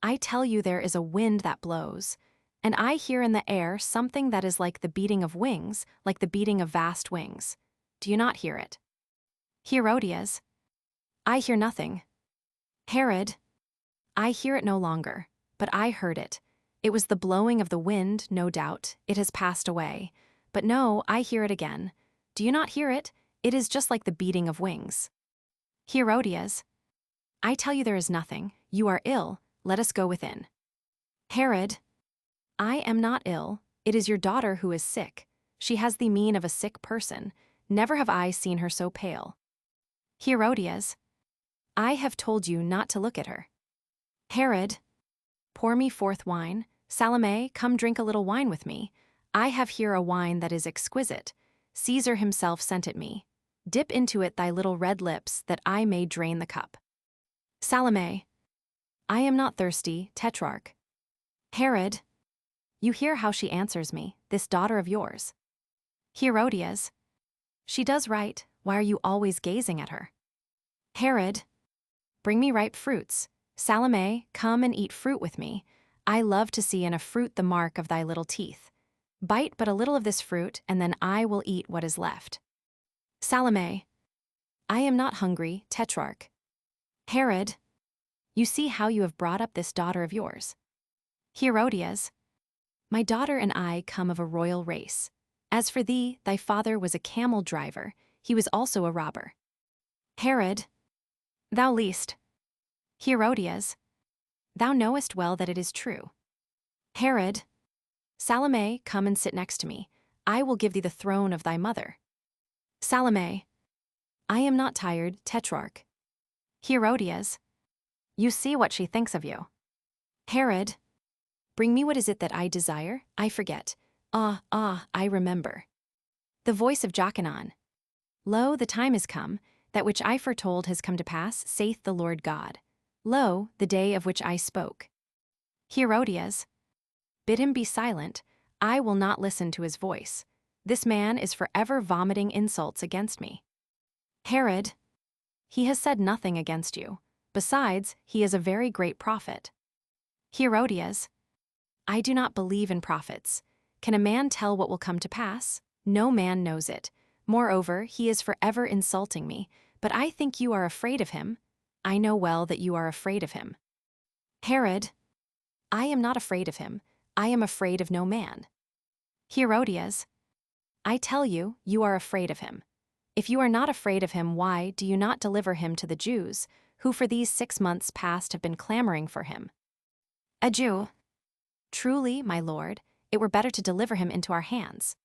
A: I tell you there is a wind that blows, and I hear in the air something that is like the beating of wings, like the beating of vast wings. Do you not hear it? Herodias, I hear nothing. Herod, I hear it no longer, but I heard it. It was the blowing of the wind, no doubt. It has passed away. But no, I hear it again. Do you not hear it? It is just like the beating of wings. Herodias, I tell you there is nothing. You are ill. Let us go within. Herod, I am not ill. It is your daughter who is sick. She has the mien of a sick person. Never have I seen her so pale. Herodias, I have told you not to look at her. Herod, pour me forth wine. Salomé, come drink a little wine with me. I have here a wine that is exquisite. Caesar himself sent it me. Dip into it thy little red lips, that I may drain the cup. Salomé, I am not thirsty, Tetrarch. Herod, you hear how she answers me, this daughter of yours. Herodias, she does right. Why are you always gazing at her? Herod, bring me ripe fruits. Salomé, come and eat fruit with me. I love to see in a fruit the mark of thy little teeth. Bite but a little of this fruit, and then I will eat what is left. Salomé, I am not hungry, Tetrarch. Herod, you see how you have brought up this daughter of yours. Herodias, my daughter and I come of a royal race. As for thee, thy father was a camel driver. He was also a robber. Herod, thou liest. Herodias, thou knowest well that it is true. Herod, Salomé, come and sit next to me. I will give thee the throne of thy mother. Salomé, I am not tired, Tetrarch. Herodias, you see what she thinks of you. Herod, bring me what is it that I desire? I forget. I remember. The voice of Jokanaan. Lo, the time is come, that which I foretold has come to pass, saith the Lord God. Lo, the day of which I spoke. Herodias, bid him be silent. I will not listen to his voice. This man is forever vomiting insults against me. Herod, he has said nothing against you. Besides, he is a very great prophet. Herodias, I do not believe in prophets. Can a man tell what will come to pass? No man knows it. Moreover, he is forever insulting me, but I think you are afraid of him. I know well that you are afraid of him. Herod, I am not afraid of him. I am afraid of no man. Herodias, I tell you, you are afraid of him. If you are not afraid of him, why do you not deliver him to the Jews, who for these 6 months past have been clamoring for him? A Jew. Truly, my lord, it were better to deliver him into our hands.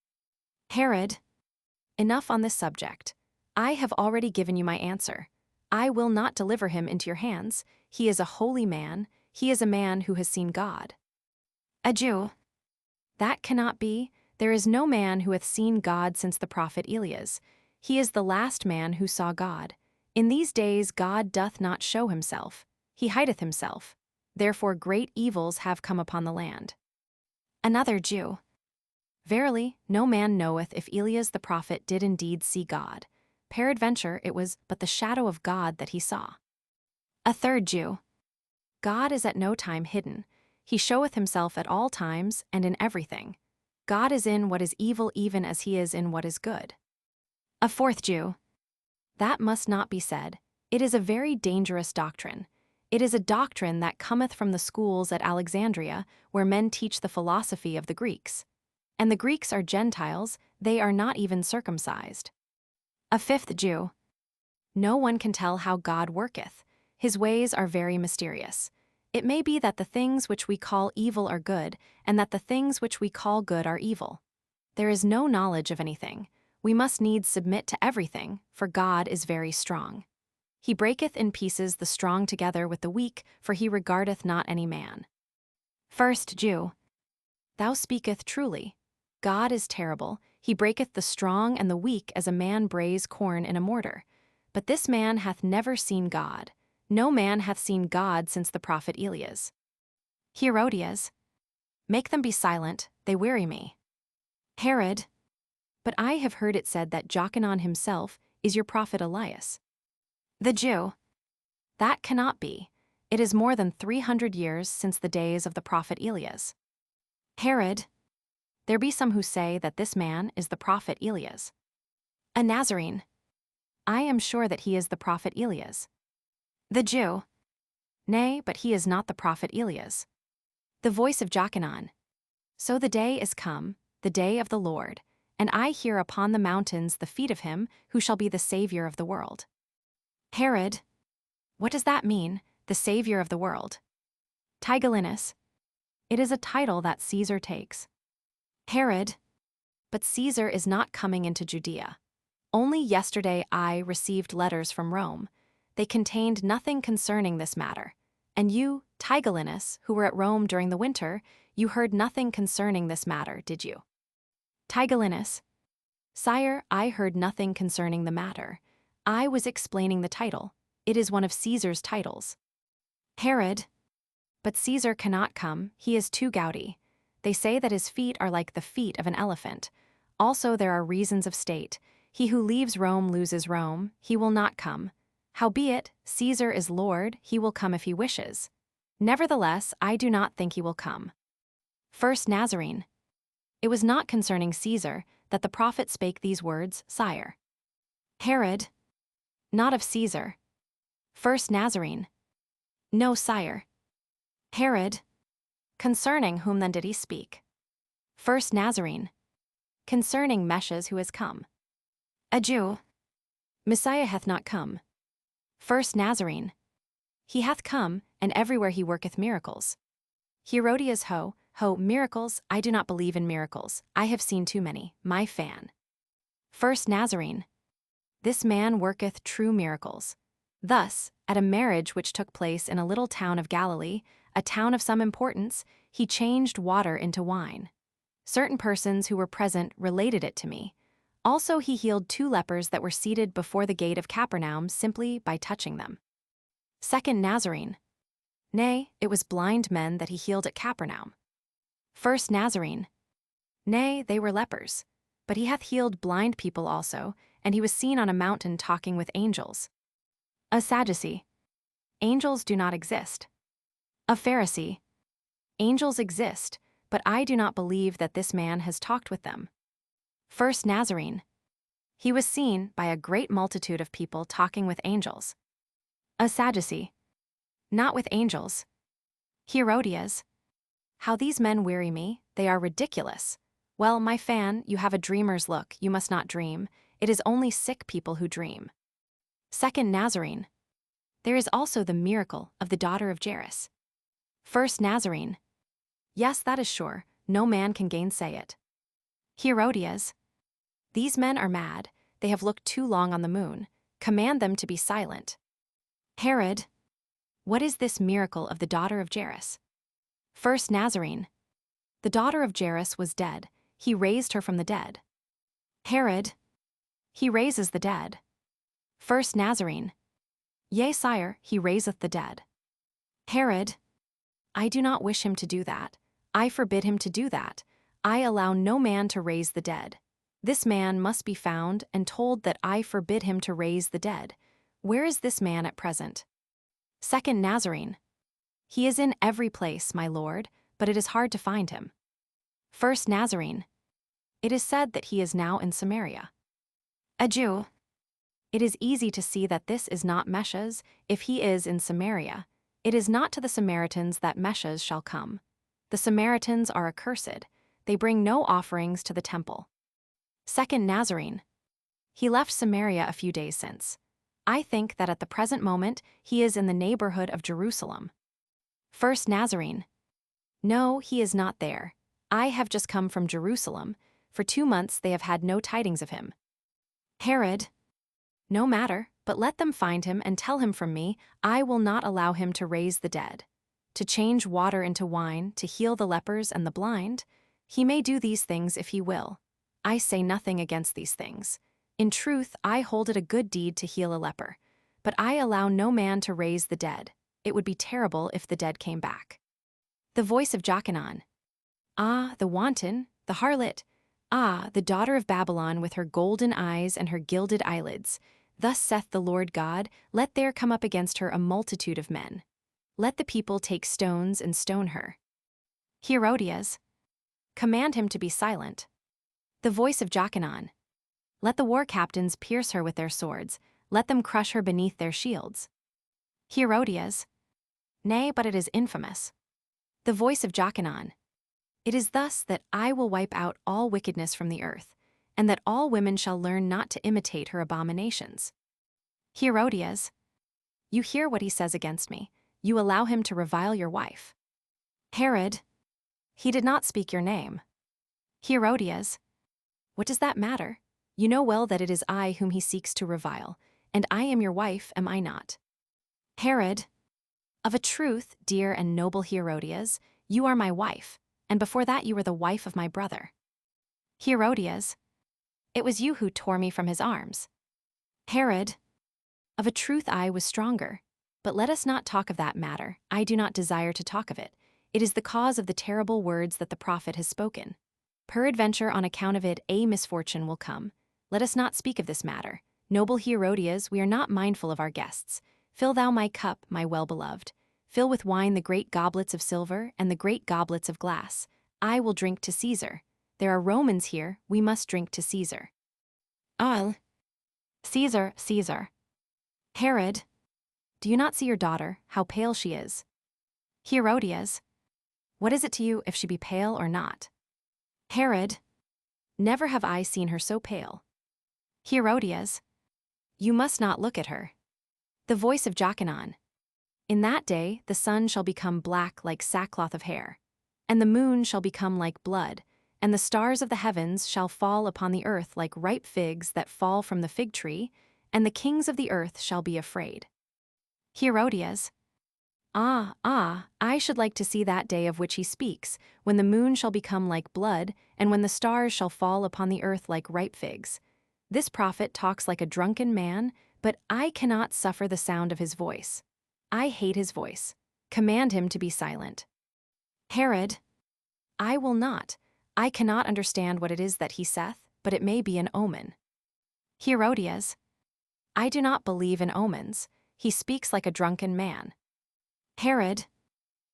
A: Herod, enough on this subject. I have already given you my answer. I will not deliver him into your hands. He is a holy man. He is a man who has seen God. A Jew. That cannot be. There is no man who hath seen God since the prophet Elias. He is the last man who saw God. In these days God doth not show himself. He hideth himself. Therefore great evils have come upon the land. Another Jew. Verily, no man knoweth if Elias the prophet did indeed see God. Peradventure it was but the shadow of God that he saw. A third Jew. God is at no time hidden. He showeth himself at all times and in everything. God is in what is evil even as he is in what is good. A fourth Jew. That must not be said. It is a very dangerous doctrine. It is a doctrine that cometh from the schools at Alexandria, where men teach the philosophy of the Greeks. And the Greeks are Gentiles, they are not even circumcised. A fifth Jew. No one can tell how God worketh. His ways are very mysterious. It may be that the things which we call evil are good, and that the things which we call good are evil. There is no knowledge of anything. We must needs submit to everything, for God is very strong. He breaketh in pieces the strong together with the weak, for he regardeth not any man. First Jew. Thou speaketh truly. God is terrible. He breaketh the strong and the weak as a man brays corn in a mortar. But this man hath never seen God. No man hath seen God since the prophet Elias. Herodias. Make them be silent, they weary me. Herod. But I have heard it said that Jokanaan himself is your prophet Elias. The Jew. That cannot be. It is more than 300 years since the days of the prophet Elias. Herod. There be some who say that this man is the prophet Elias. A Nazarene. I am sure that he is the prophet Elias. The Jew. Nay, but he is not the prophet Elias. The voice of Jokanaan. So the day is come, the day of the Lord, and I hear upon the mountains the feet of him who shall be the Savior of the world. Herod. What does that mean, the Savior of the world? Tigellinus. It is a title that Caesar takes. Herod. But Caesar is not coming into Judea. Only yesterday I received letters from Rome. They contained nothing concerning this matter. And you, Tigellinus, who were at Rome during the winter, you heard nothing concerning this matter, did you? Tigellinus. Sire, I heard nothing concerning the matter. I was explaining the title. It is one of Caesar's titles. Herod. But Caesar cannot come, he is too gouty. They say that his feet are like the feet of an elephant. Also there are reasons of state. He who leaves Rome loses Rome, he will not come. Howbeit, Caesar is Lord, he will come if he wishes. Nevertheless, I do not think he will come. First Nazarene. It was not concerning Caesar that the prophet spake these words, sire. Herod. Not of Caesar. First Nazarene. No, sire. Herod. Concerning whom then did he speak? First Nazarene. Concerning Meshes who has come. A Jew. Messiah hath not come. First Nazarene. He hath come, and everywhere he worketh miracles. Herodias miracles, I do not believe in miracles, I have seen too many, my fan. First Nazarene. This man worketh true miracles. Thus, at a marriage which took place in a little town of Galilee, a town of some importance, he changed water into wine. Certain persons who were present related it to me. Also he healed 2 lepers that were seated before the gate of Capernaum simply by touching them. Second Nazarene. Nay, it was blind men that he healed at Capernaum. First Nazarene. Nay, they were lepers. But he hath healed blind people also, and he was seen on a mountain talking with angels. A Sadducee. Angels do not exist. A Pharisee. Angels exist, but I do not believe that this man has talked with them. First Nazarene. He was seen by a great multitude of people talking with angels. A Sadducee. Not with angels. Herodias. How these men weary me, they are ridiculous. Well, my fan, you have a dreamer's look, you must not dream. It is only sick people who dream. Second Nazarene. There is also the miracle of the daughter of Jairus. First Nazarene. Yes, that is sure, no man can gainsay it. Herodias. These men are mad, they have looked too long on the moon. Command them to be silent. Herod. What is this miracle of the daughter of Jairus? First Nazarene. The daughter of Jairus was dead, he raised her from the dead. Herod. He raises the dead. First Nazarene. Yea, sire, he raiseth the dead. Herod. I do not wish him to do that. I forbid him to do that. I allow no man to raise the dead. This man must be found and told that I forbid him to raise the dead. Where is this man at present? Second Nazarene. He is in every place, my lord, but it is hard to find him. First Nazarene. It is said that he is now in Samaria. A Jew. It is easy to see that this is not Messiah, if he is in Samaria. It is not to the Samaritans that Messiah shall come. The Samaritans are accursed. They bring no offerings to the temple. Second Nazarene. He left Samaria a few days since. I think that at the present moment he is in the neighborhood of Jerusalem. First Nazarene. No, he is not there. I have just come from Jerusalem. For 2 months they have had no tidings of him. Herod. No matter, but let them find him and tell him from me, I will not allow him to raise the dead. To change water into wine, to heal the lepers and the blind, he may do these things if he will. I say nothing against these things. In truth, I hold it a good deed to heal a leper. But I allow no man to raise the dead. It would be terrible if the dead came back. The voice of Jokanaan. Ah, the wanton, the harlot. Ah, the daughter of Babylon with her golden eyes and her gilded eyelids. Thus saith the Lord God, let there come up against her a multitude of men. Let the people take stones and stone her. Herodias. Command him to be silent. The voice of Jokanaan. Let the war captains pierce her with their swords. Let them crush her beneath their shields. Herodias. Nay, but it is infamous. The voice of Jokanaan. It is thus that I will wipe out all wickedness from the earth, and that all women shall learn not to imitate her abominations. Herodias. You hear what he says against me. You allow him to revile your wife. Herod. He did not speak your name. Herodias. What does that matter? You know well that it is I whom he seeks to revile, and I am your wife, am I not? Herod. Of a truth, dear and noble Herodias, you are my wife, and before that you were the wife of my brother. Herodias. It was you who tore me from his arms. Herod. Of a truth I was stronger. But let us not talk of that matter. I do not desire to talk of it. It is the cause of the terrible words that the prophet has spoken. Peradventure on account of it a misfortune will come. Let us not speak of this matter. Noble Herodias, we are not mindful of our guests. Fill thou my cup, my well-beloved. Fill with wine the great goblets of silver and the great goblets of glass. I will drink to Caesar. There are Romans here, we must drink to Caesar. Al. Caesar, Caesar. Herod. Do you not see your daughter, how pale she is? Herodias. What is it to you if she be pale or not? Herod. Never have I seen her so pale. Herodias. You must not look at her. The voice of Jokanaan. In that day the sun shall become black like sackcloth of hair, and the moon shall become like blood, and the stars of the heavens shall fall upon the earth like ripe figs that fall from the fig tree, and the kings of the earth shall be afraid. Herodias. Ah, I should like to see that day of which he speaks, when the moon shall become like blood, and when the stars shall fall upon the earth like ripe figs. This prophet talks like a drunken man, but I cannot suffer the sound of his voice. I hate his voice. Command him to be silent. Herod. I will not. I cannot understand what it is that he saith, but it may be an omen. Herodias. I do not believe in omens. He speaks like a drunken man. Herod.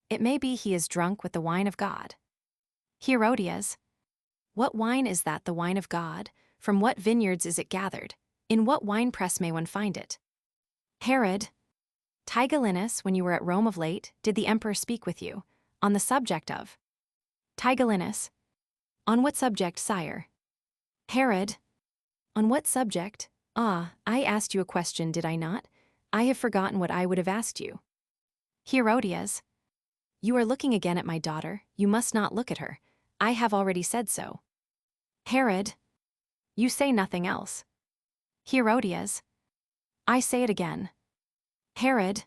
A: It may be he is drunk with the wine of God. Herodias. What wine is that, the wine of God? From what vineyards is it gathered? In what winepress may one find it? Herod. Tigellinus, when you were at Rome of late, did the emperor speak with you? On the subject of? Tigellinus. On what subject, sire? Herod. On what subject? Ah, I asked you a question, did I not? I have forgotten what I would have asked you. Herodias. You are looking again at my daughter. You must not look at her. I have already said so. Herod. You say nothing else. Herodias. I say it again. Herod.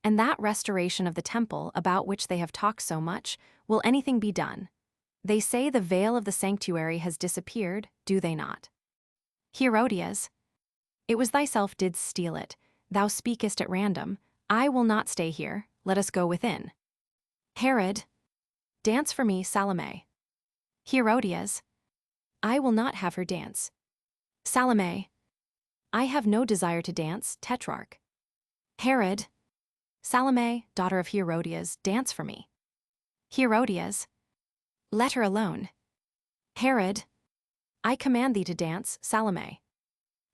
A: And that restoration of the temple, about which they have talked so much, will anything be done? They say the veil of the sanctuary has disappeared, do they not? Herodias, it was thyself didst steal it, thou speakest at random, I will not stay here, let us go within. Herod, dance for me, Salomé. Herodias, I will not have her dance. Salomé, I have no desire to dance, Tetrarch. Herod, Salomé, daughter of Herodias, dance for me. Herodias, let her alone. Herod, I command thee to dance, Salomé.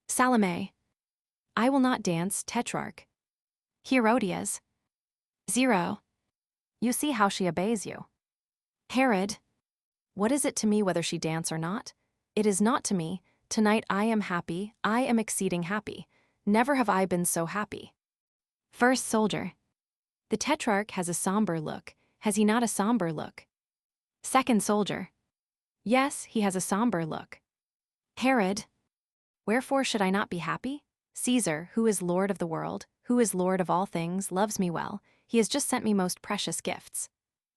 A: Salomé, I will not dance, Tetrarch. Herodias, 0. You see how she obeys you. Herod, what is it to me whether she dance or not? It is not to me. Tonight I am happy, I am exceeding happy. Never have I been so happy. First soldier, the Tetrarch has a somber look. Has he not a somber look? Second soldier, yes, he has a somber look. Herod, wherefore should I not be happy? Caesar, who is Lord of the world, who is Lord of all things, loves me well. He has just sent me most precious gifts.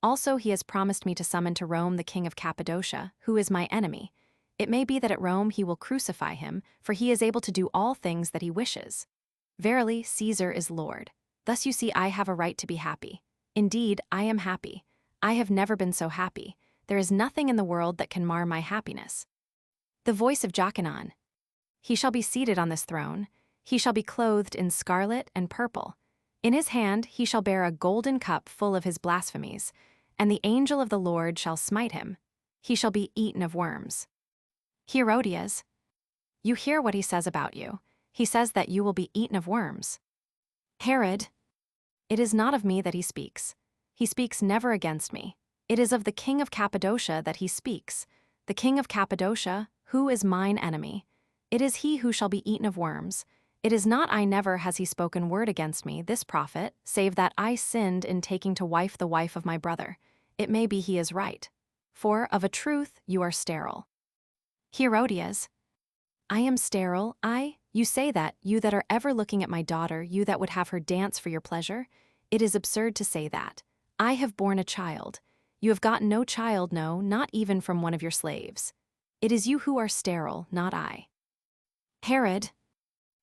A: Also he has promised me to summon to Rome the king of Cappadocia, who is my enemy. It may be that at Rome he will crucify him, for he is able to do all things that he wishes. Verily, Caesar is Lord. Thus you see I have a right to be happy. Indeed, I am happy. I have never been so happy. There is nothing in the world that can mar my happiness. The voice of Jokanaan. He shall be seated on this throne. He shall be clothed in scarlet and purple. In his hand he shall bear a golden cup full of his blasphemies, and the angel of the Lord shall smite him. He shall be eaten of worms. Herodias, you hear what he says about you. He says that you will be eaten of worms. Herod, it is not of me that he speaks. He speaks never against me. It is of the king of Cappadocia that he speaks. The king of Cappadocia, who is mine enemy. It is he who shall be eaten of worms. It is not I, never has he spoken word against me, this prophet, save that I sinned in taking to wife the wife of my brother. It may be he is right. For, of a truth, you are sterile. Herodias, I am sterile, you say that, you that are ever looking at my daughter, you that would have her dance for your pleasure? It is absurd to say that. I have borne a child. You have gotten no child, no, not even from one of your slaves. It is you who are sterile, not I. Herod,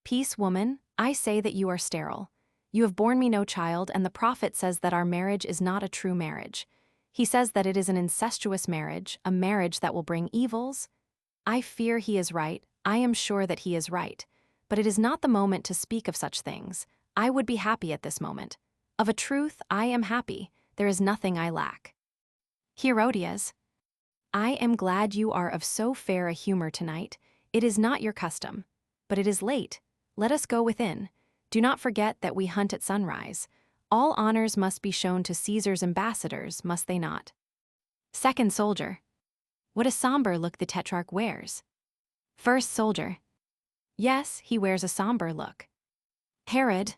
A: peace, woman, I say that you are sterile. You have borne me no child, and the prophet says that our marriage is not a true marriage. He says that it is an incestuous marriage, a marriage that will bring evils. I fear he is right, I am sure that he is right. But it is not the moment to speak of such things. I would be happy at this moment. Of a truth, I am happy. There is nothing I lack. Herodias, I am glad you are of so fair a humor tonight. It is not your custom. But it is late. Let us go within. Do not forget that we hunt at sunrise. All honors must be shown to Caesar's ambassadors, must they not? Second soldier, what a somber look the Tetrarch wears. First soldier, yes, he wears a somber look. Herod,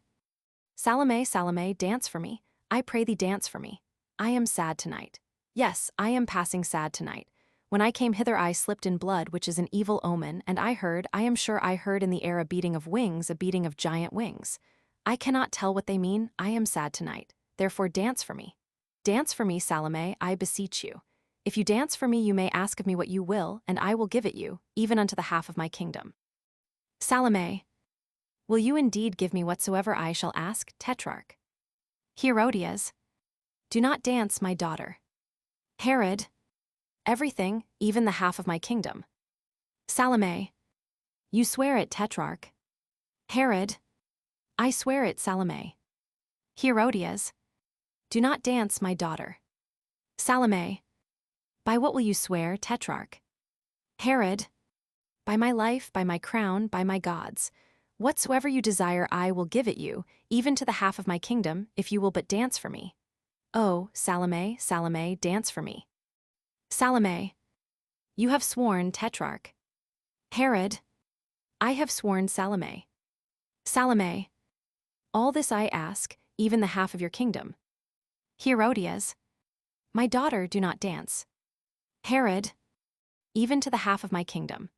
A: Salomé, Salomé, dance for me. I pray thee dance for me. I am sad tonight. Yes, I am passing sad tonight. When I came hither I slipped in blood, which is an evil omen, and I am sure I heard in the air a beating of wings, a beating of giant wings. I cannot tell what they mean. I am sad tonight. Therefore dance for me. Dance for me, Salomé, I beseech you. If you dance for me you may ask of me what you will, and I will give it you, even unto the half of my kingdom. Salomé, will you indeed give me whatsoever I shall ask, Tetrarch? Herodias, do not dance, my daughter. Herod, everything, even the half of my kingdom. Salomé, you swear it, Tetrarch. Herod, I swear it, Salomé. Herodias, do not dance, my daughter. Salomé, by what will you swear, Tetrarch? Herod, by my life, by my crown, by my gods. Whatsoever you desire I will give it you, even to the half of my kingdom, if you will but dance for me. Oh, Salomé, Salomé, dance for me. Salomé, you have sworn, Tetrarch. Herod, I have sworn, Salomé. Salomé, all this I ask, even the half of your kingdom. Herodias, my daughter, do not dance. Herod, even to the half of my kingdom.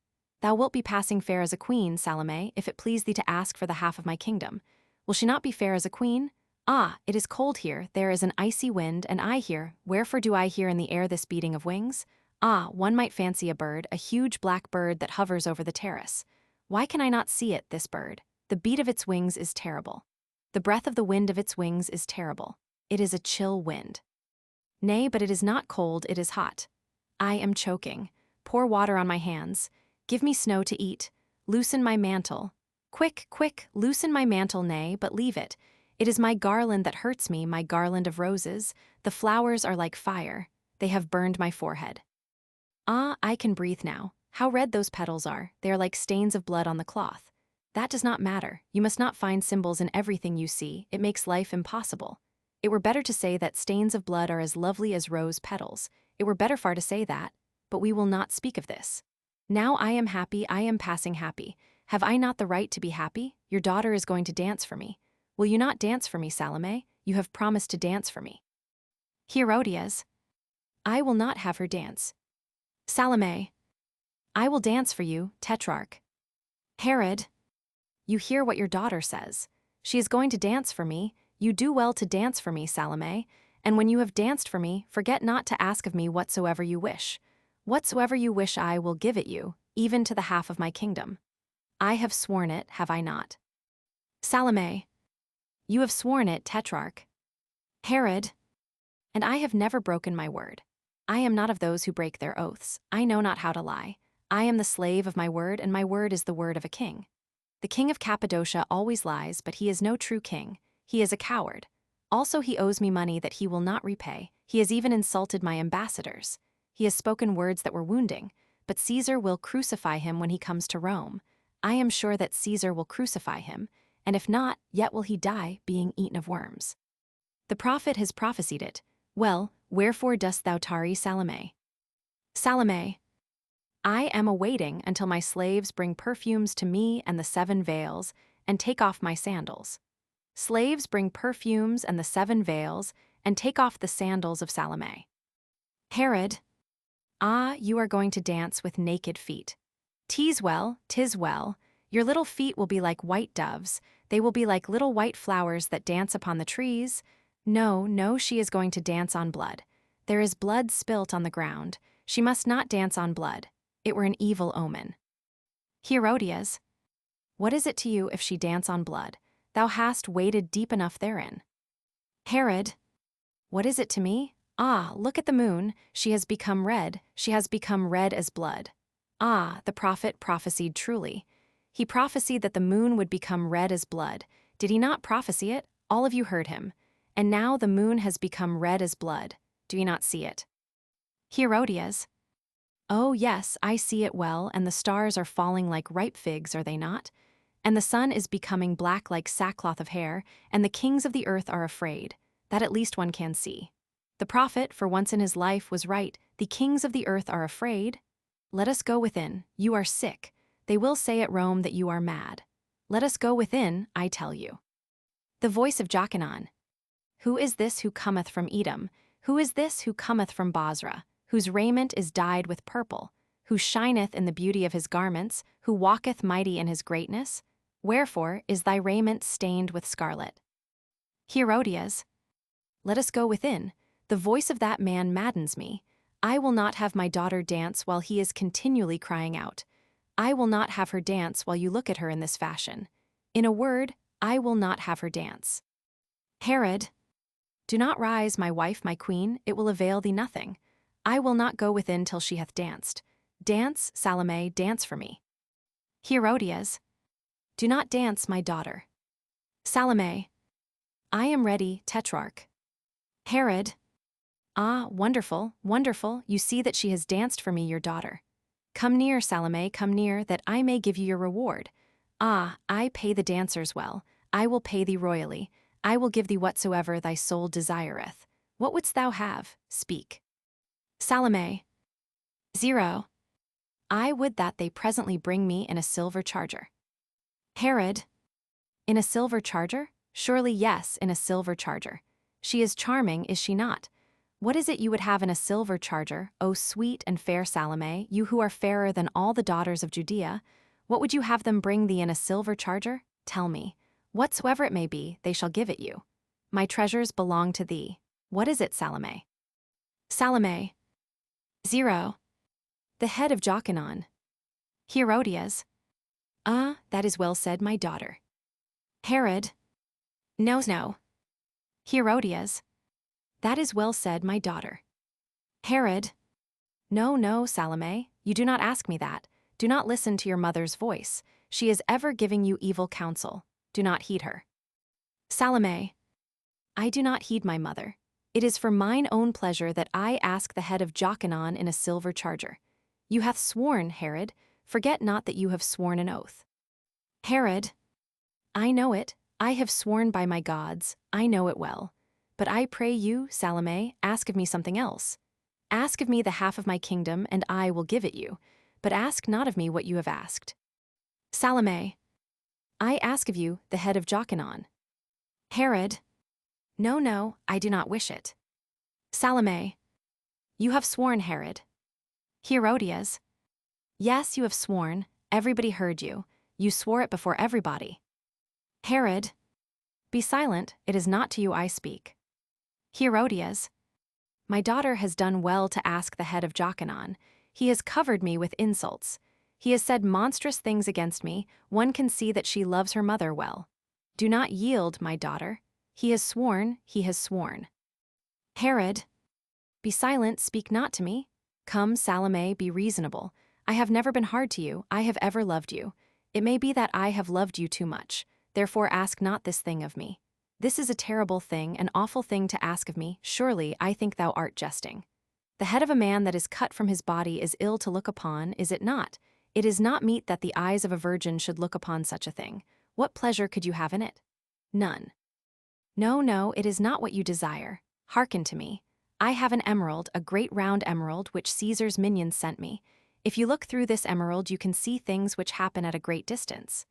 A: Thou wilt be passing fair as a queen, Salomé, if it please thee to ask for the half of my kingdom. Will she not be fair as a queen? Ah, it is cold here, there is an icy wind, and I hear, wherefore do I hear in the air this beating of wings? Ah, one might fancy a bird, a huge black bird that hovers over the terrace. Why can I not see it, this bird? The beat of its wings is terrible. The breath of the wind of its wings is terrible. It is a chill wind. Nay, but it is not cold, it is hot. I am choking. Pour water on my hands. Give me snow to eat. Loosen my mantle. Quick, quick, loosen my mantle, nay, but leave it. It is my garland that hurts me, my garland of roses. The flowers are like fire. They have burned my forehead. Ah, I can breathe now. How red those petals are. They are like stains of blood on the cloth. That does not matter. You must not find symbols in everything you see. It makes life impossible. It were better to say that stains of blood are as lovely as rose petals. It were better far to say that, but we will not speak of this. Now I am happy, I am passing happy. Have I not the right to be happy? Your daughter is going to dance for me. Will you not dance for me, Salomé? You have promised to dance for me. Herodias. I will not have her dance. Salomé. I will dance for you, Tetrarch. Herod. You hear what your daughter says. She is going to dance for me. You do well to dance for me, Salomé. And when you have danced for me, forget not to ask of me whatsoever you wish. Whatsoever you wish I will give it you, even to the half of my kingdom. I have sworn it, have I not? Salomé. You have sworn it, Tetrarch. Herod. And I have never broken my word. I am not of those who break their oaths. I know not how to lie. I am the slave of my word, and my word is the word of a king. The king of Cappadocia always lies, but he is no true king. He is a coward. Also he owes me money that he will not repay. He has even insulted my ambassadors. He has spoken words that were wounding, but Caesar will crucify him when he comes to Rome. I am sure that Caesar will crucify him, and if not, yet will he die, being eaten of worms. The prophet has prophesied it. Well, wherefore dost thou tarry, Salomé? Salomé. I am awaiting until my slaves bring perfumes to me and the 7 veils, and take off my sandals. Slaves bring perfumes and the 7 veils, and take off the sandals of Salomé. Herod. Ah, you are going to dance with naked feet. 'Tis well, 'tis well. Your little feet will be like white doves. They will be like little white flowers that dance upon the trees. No, no, she is going to dance on blood. There is blood spilt on the ground. She must not dance on blood. It were an evil omen. Herodias. What is it to you if she dance on blood? Thou hast waded deep enough therein. Herod. What is it to me? Ah, look at the moon. She has become red. She has become red as blood. Ah, the prophet prophesied truly. He prophesied that the moon would become red as blood. Did he not prophesy it? All of you heard him. And now the moon has become red as blood. Do you not see it? Herodias. Oh yes, I see it well, and the stars are falling like ripe figs, are they not? And the sun is becoming black like sackcloth of hair, and the kings of the earth are afraid. That at least one can see. The prophet, for once in his life, was right. The kings of the earth are afraid. Let us go within. You are sick. They will say at Rome that you are mad. Let us go within, I tell you. The voice of Jokanaan. Who is this who cometh from Edom? Who is this who cometh from Bozrah? Whose raiment is dyed with purple? Who shineth in the beauty of his garments? Who walketh mighty in his greatness? Wherefore is thy raiment stained with scarlet? Herodias. Let us go within. The voice of that man maddens me. I will not have my daughter dance while he is continually crying out. I will not have her dance while you look at her in this fashion. In a word, I will not have her dance. Herod. Do not rise, my wife, my queen, it will avail thee nothing. I will not go within till she hath danced. Dance, Salomé, dance for me. Herodias. Do not dance, my daughter. Salomé. I am ready, Tetrarch. Herod. Ah, wonderful, wonderful, you see that she has danced for me, your daughter. Come near, Salomé, come near, that I may give you your reward. Ah, I pay the dancers well. I will pay thee royally. I will give thee whatsoever thy soul desireth. What wouldst thou have? Speak. Salomé. 0. I would that they presently bring me in a silver charger. Herod. In a silver charger? Surely yes, in a silver charger. She is charming, is she not? What is it you would have in a silver charger, O sweet and fair Salomé, you who are fairer than all the daughters of Judea? What would you have them bring thee in a silver charger? Tell me. Whatsoever it may be, they shall give it you. My treasures belong to thee. What is it, Salomé? Salomé. 0. The head of Jokanaan. Herodias. Ah, that is well said, my daughter. Herod. No, no. Herodias. That is well said, my daughter. Herod. No, no, Salome, you do not ask me that. Do not listen to your mother's voice. She is ever giving you evil counsel. Do not heed her. Salome. I do not heed my mother. It is for mine own pleasure that I ask the head of Jokanaan in a silver charger. You hath sworn, Herod, forget not that you have sworn an oath. Herod. I know it, I have sworn by my gods, I know it well. But I pray you, Salome, ask of me something else. Ask of me the half of my kingdom, and I will give it you, but ask not of me what you have asked. Salome. I ask of you the head of Jokanaan. Herod. No, no, I do not wish it. Salome. You have sworn, Herod. Herodias. Yes, you have sworn, everybody heard you. You swore it before everybody. Herod. Be silent, it is not to you I speak. Herodias. My daughter has done well to ask the head of Jokanaan. He has covered me with insults. He has said monstrous things against me. One can see that she loves her mother well. Do not yield, my daughter. He has sworn, he has sworn. Herod. Be silent, speak not to me. Come, Salome, be reasonable. I have never been hard to you, I have ever loved you. It may be that I have loved you too much. Therefore ask not this thing of me. This is a terrible thing, an awful thing to ask of me. Surely I think thou art jesting. The head of a man that is cut from his body is ill to look upon, is it not? It is not meet that the eyes of a virgin should look upon such a thing. What pleasure could you have in it? None. No, no, it is not what you desire. Hearken to me. I have an emerald, a great round emerald, which Caesar's minions sent me. If you look through this emerald, you can see things which happen at a great distance.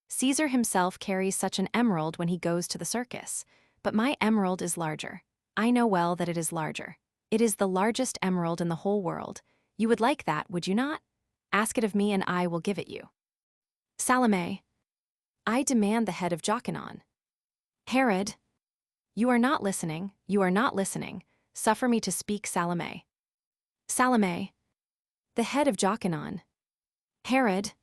A: Caesar himself carries such an emerald when he goes to the circus, but my emerald is larger. I know well that it is larger. It is the largest emerald in the whole world. You would like that, would you not? Ask it of me and I will give it you. Salome. I demand the head of Jokanaan. Herod. You are not listening, you are not listening. Suffer me to speak, Salome. Salome. The head of Jokanaan. Herod.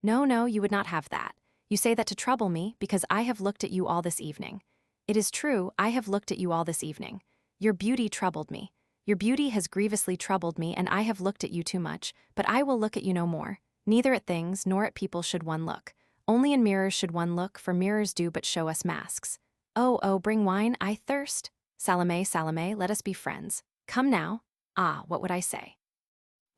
A: No, no, you would not have that. You say that to trouble me, because I have looked at you all this evening. It is true, I have looked at you all this evening. Your beauty troubled me. Your beauty has grievously troubled me, and I have looked at you too much, but I will look at you no more. Neither at things nor at people should one look. Only in mirrors should one look, for mirrors do but show us masks. Oh, oh, bring wine, I thirst. Salome, Salome, let us be friends. Come now. Ah, what would I say?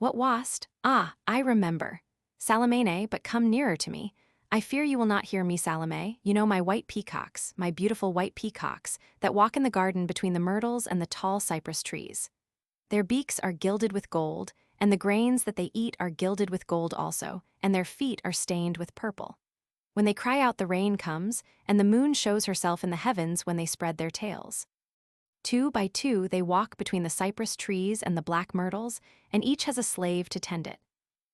A: What wast? Ah, I remember. Salome, but come nearer to me. I fear you will not hear me, Salome. You know my white peacocks, my beautiful white peacocks, that walk in the garden between the myrtles and the tall cypress trees. Their beaks are gilded with gold, and the grains that they eat are gilded with gold also, and their feet are stained with purple. When they cry out, the rain comes, and the moon shows herself in the heavens when they spread their tails. 2 by 2 they walk between the cypress trees and the black myrtles, and each has a slave to tend it.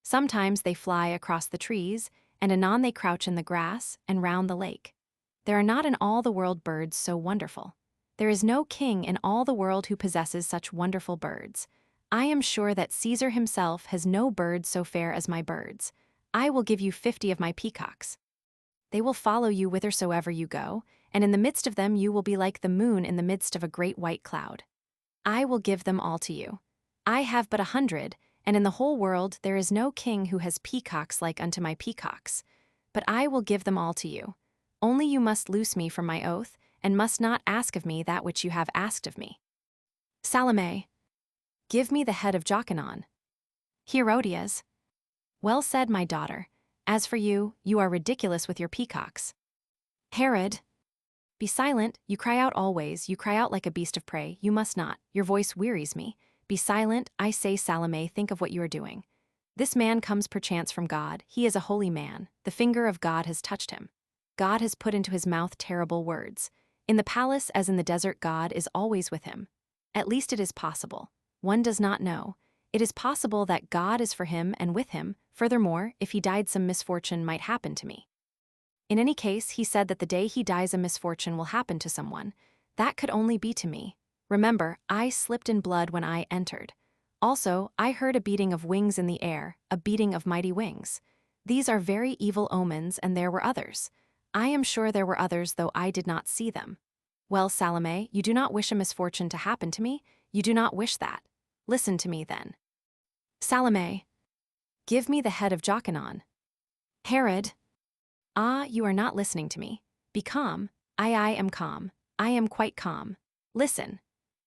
A: Sometimes they fly across the trees, and anon they crouch in the grass and round the lake. There are not in all the world birds so wonderful. There is no king in all the world who possesses such wonderful birds. I am sure that Caesar himself has no birds so fair as my birds. I will give you 50 of my peacocks. They will follow you whithersoever you go, and in the midst of them you will be like the moon in the midst of a great white cloud. I will give them all to you. I have but 100, and in the whole world there is no king who has peacocks like unto my peacocks. But I will give them all to you. Only you must loose me from my oath, and must not ask of me that which you have asked of me. Salome. Give me the head of Jokanaan. Herodias. Well said, my daughter. As for you, you are ridiculous with your peacocks. Herod. Be silent, you cry out always, you cry out like a beast of prey, you must not, your voice wearies me. Be silent, I say, Salome, think of what you are doing. This man comes perchance from God, he is a holy man, the finger of God has touched him. God has put into his mouth terrible words. In the palace as in the desert, God is always with him. At least it is possible. One does not know. It is possible that God is for him and with him. Furthermore, if he died, some misfortune might happen to me. In any case, he said that the day he dies a misfortune will happen to someone. That could only be to me. Remember, I slipped in blood when I entered. Also, I heard a beating of wings in the air, a beating of mighty wings. These are very evil omens, and there were others. I am sure there were others, though I did not see them. Well, Salome, you do not wish a misfortune to happen to me? You do not wish that. Listen to me, then. Salome, give me the head of Jokanaan. Herod, ah, you are not listening to me. Be calm. I am calm. I am quite calm. Listen.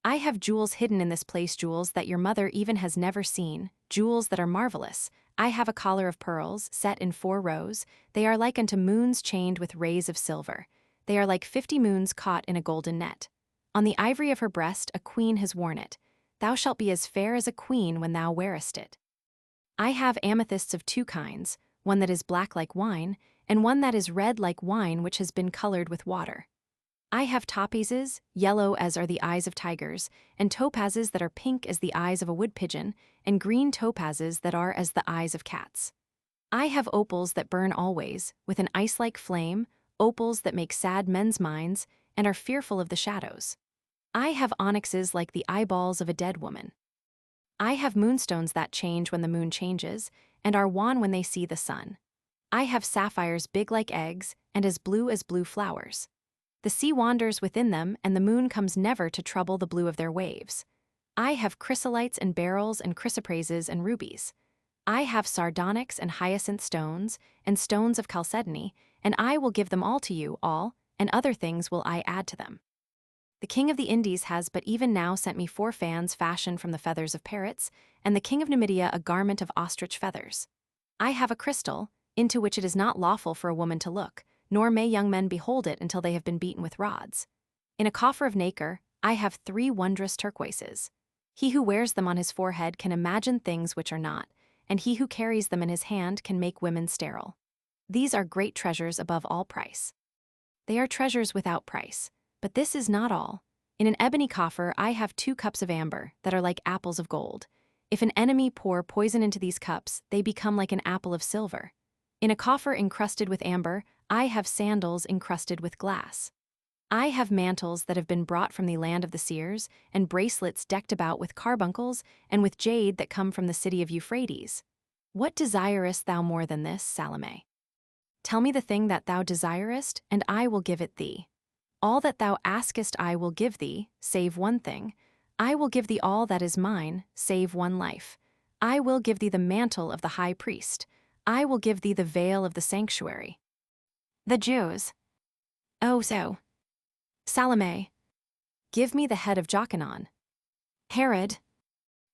A: I have jewels hidden in this place, jewels that your mother even has never seen, jewels that are marvelous. I have a collar of pearls, set in 4 rows. They are like unto moons chained with rays of silver. They are like 50 moons caught in a golden net. On the ivory of her breast a queen has worn it. Thou shalt be as fair as a queen when thou wearest it. I have amethysts of 2 kinds, one that is black like wine, and one that is red like wine which has been colored with water. I have topazes, yellow as are the eyes of tigers, and topazes that are pink as the eyes of a wood pigeon, and green topazes that are as the eyes of cats. I have opals that burn always, with an ice-like flame, opals that make sad men's minds, and are fearful of the shadows. I have onyxes like the eyeballs of a dead woman. I have moonstones that change when the moon changes, and are wan when they see the sun. I have sapphires big like eggs, and as blue flowers. The sea wanders within them, and the moon comes never to trouble the blue of their waves. I have chrysolites and beryls and chrysoprases and rubies. I have sardonyx and hyacinth stones, and stones of chalcedony, and I will give them all to you, all, and other things will I add to them. The king of the Indies has but even now sent me 4 fans fashioned from the feathers of parrots, and the king of Numidia a garment of ostrich feathers. I have a crystal, into which it is not lawful for a woman to look, nor may young men behold it until they have been beaten with rods. In a coffer of nacre, I have 3 wondrous turquoises. He who wears them on his forehead can imagine things which are not, and he who carries them in his hand can make women sterile. These are great treasures above all price. They are treasures without price, but this is not all. In an ebony coffer I have 2 cups of amber that are like apples of gold. If an enemy pour poison into these cups, they become like an apple of silver. In a coffer encrusted with amber, I have sandals encrusted with glass. I have mantles that have been brought from the land of the seers, and bracelets decked about with carbuncles and with jade that come from the city of Euphrates. What desirest thou more than this, Salome? Tell me the thing that thou desirest, and I will give it thee. All that thou askest I will give thee, save one thing. I will give thee all that is mine, save one life. I will give thee the mantle of the high priest. I will give thee the veil of the sanctuary. The Jews. Oh, so. Salome. Give me the head of Jokanaan. Herod.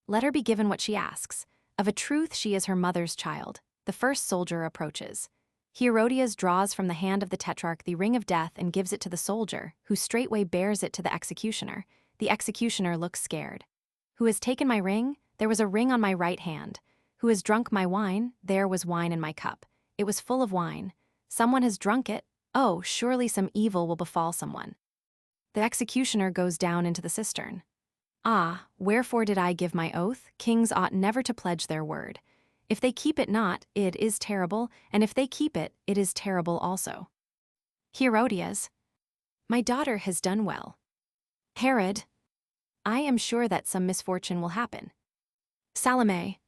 A: Let her be given what she asks. Of a truth she is her mother's child. The first soldier approaches. Herodias draws from the hand of the tetrarch the ring of death and gives it to the soldier, who straightway bears it to the executioner. The executioner looks scared. Who has taken my ring? There was a ring on my right hand. Who has drunk my wine? There was wine in my cup. It was full of wine. Someone has drunk it. Oh, surely some evil will befall someone. The executioner goes down into the cistern. Ah, wherefore did I give my oath? Kings ought never to pledge their word. If they keep it not, it is terrible, and if they keep it, it is terrible also. Herodias. My daughter has done well. Herod. I am sure that some misfortune will happen. Salome.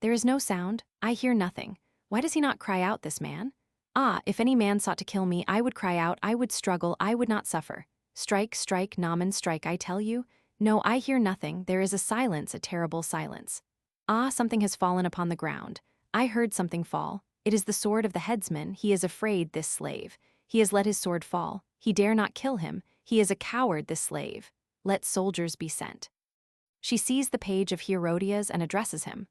A: There is no sound, I hear nothing. Why does he not cry out, this man? Ah, if any man sought to kill me, I would cry out, I would struggle, I would not suffer. Strike, strike, Naaman, strike, I tell you. No, I hear nothing, there is a silence, a terrible silence. Ah, something has fallen upon the ground. I heard something fall. It is the sword of the headsman. He is afraid, this slave. He has let his sword fall. He dare not kill him. He is a coward, this slave. Let soldiers be sent. She sees the page of Herodias and addresses him.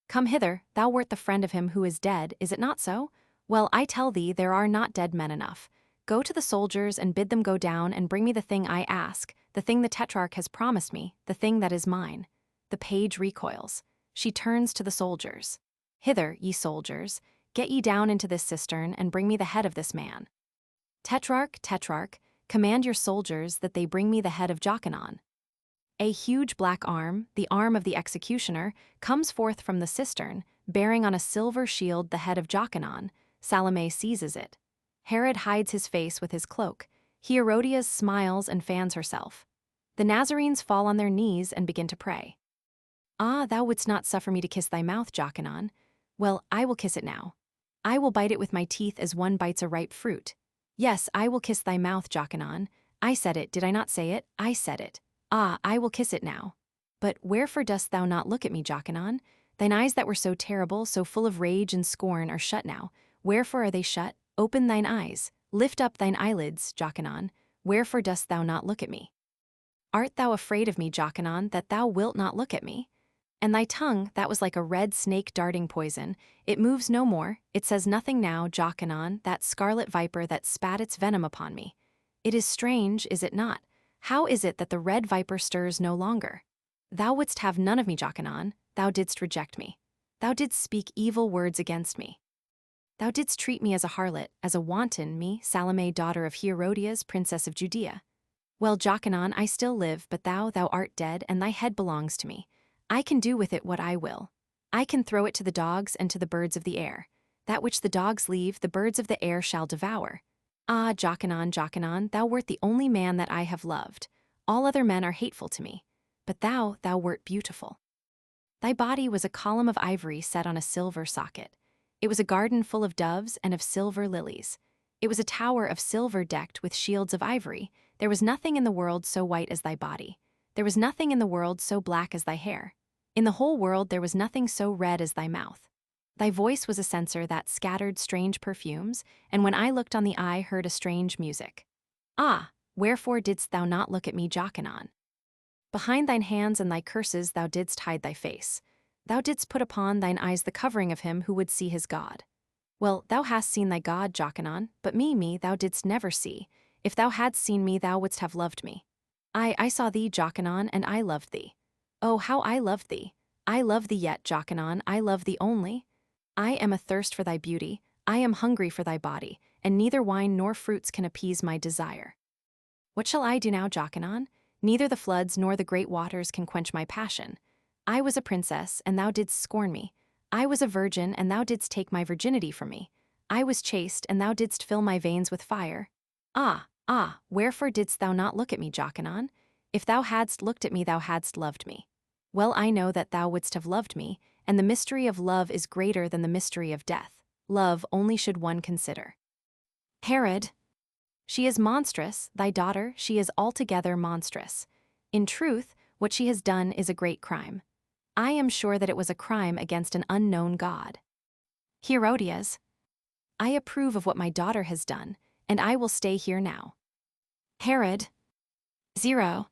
A: Come hither, thou wert the friend of him who is dead, is it not so? Well, I tell thee, there are not dead men enough. Go to the soldiers and bid them go down and bring me the thing I ask, the thing the tetrarch has promised me, the thing that is mine. The page recoils. She turns to the soldiers. Hither, ye soldiers, get ye down into this cistern and bring me the head of this man. Tetrarch, tetrarch, command your soldiers that they bring me the head of Jokanaan. A huge black arm, the arm of the executioner, comes forth from the cistern, bearing on a silver shield the head of Jokanaan. Salome seizes it. Herod hides his face with his cloak. Herodias smiles and fans herself. The Nazarenes fall on their knees and begin to pray. Ah, thou wouldst not suffer me to kiss thy mouth, Jokanaan. Well, I will kiss it now. I will bite it with my teeth as one bites a ripe fruit. Yes, I will kiss thy mouth, Jokanaan. I said it, did I not say it? I said it. Ah, I will kiss it now. But wherefore dost thou not look at me, Jokanaan? Thine eyes that were so terrible, so full of rage and scorn, are shut now. Wherefore are they shut? Open thine eyes. Lift up thine eyelids, Jokanaan. Wherefore dost thou not look at me? Art thou afraid of me, Jokanaan, that thou wilt not look at me? And thy tongue, that was like a red snake darting poison, it moves no more, it says nothing now, Jokanaan, that scarlet viper that spat its venom upon me. It is strange, is it not? How is it that the red viper stirs no longer? Thou wouldst have none of me, Jokanaan, thou didst reject me. Thou didst speak evil words against me. Thou didst treat me as a harlot, as a wanton, me, Salomé, daughter of Herodias, princess of Judea. Well, Jokanaan, I still live, but thou art dead, and thy head belongs to me. I can do with it what I will. I can throw it to the dogs and to the birds of the air. That which the dogs leave, the birds of the air shall devour. Ah, Jokanaan, Jokanaan, thou wert the only man that I have loved. All other men are hateful to me. But thou wert beautiful. Thy body was a column of ivory set on a silver socket. It was a garden full of doves and of silver lilies. It was a tower of silver decked with shields of ivory. There was nothing in the world so white as thy body. There was nothing in the world so black as thy hair. In the whole world there was nothing so red as thy mouth. Thy voice was a censer that scattered strange perfumes, and when I looked on the eye heard a strange music. Ah, wherefore didst thou not look at me, Jokanaan? Behind thine hands and thy curses thou didst hide thy face. Thou didst put upon thine eyes the covering of him who would see his God. Well, thou hast seen thy God, Jokanaan, but me thou didst never see. If thou hadst seen me, thou wouldst have loved me. I saw thee, Jokanaan, and I loved thee. Oh, how I loved thee! I love thee yet, Jokanaan, I love thee only. I am athirst for thy beauty, I am hungry for thy body, and neither wine nor fruits can appease my desire. What shall I do now, Jokanaan? Neither the floods nor the great waters can quench my passion. I was a princess, and thou didst scorn me. I was a virgin, and thou didst take my virginity from me. I was chaste, and thou didst fill my veins with fire. Ah, wherefore didst thou not look at me, Jokanaan? If thou hadst looked at me, thou hadst loved me. Well, I know that thou wouldst have loved me, and the mystery of love is greater than the mystery of death. Love only should one consider. Herod. She is monstrous, thy daughter, she is altogether monstrous. In truth, what she has done is a great crime. I am sure that it was a crime against an unknown God. Herodias. I approve of what my daughter has done, and I will stay here now. Herod. 0.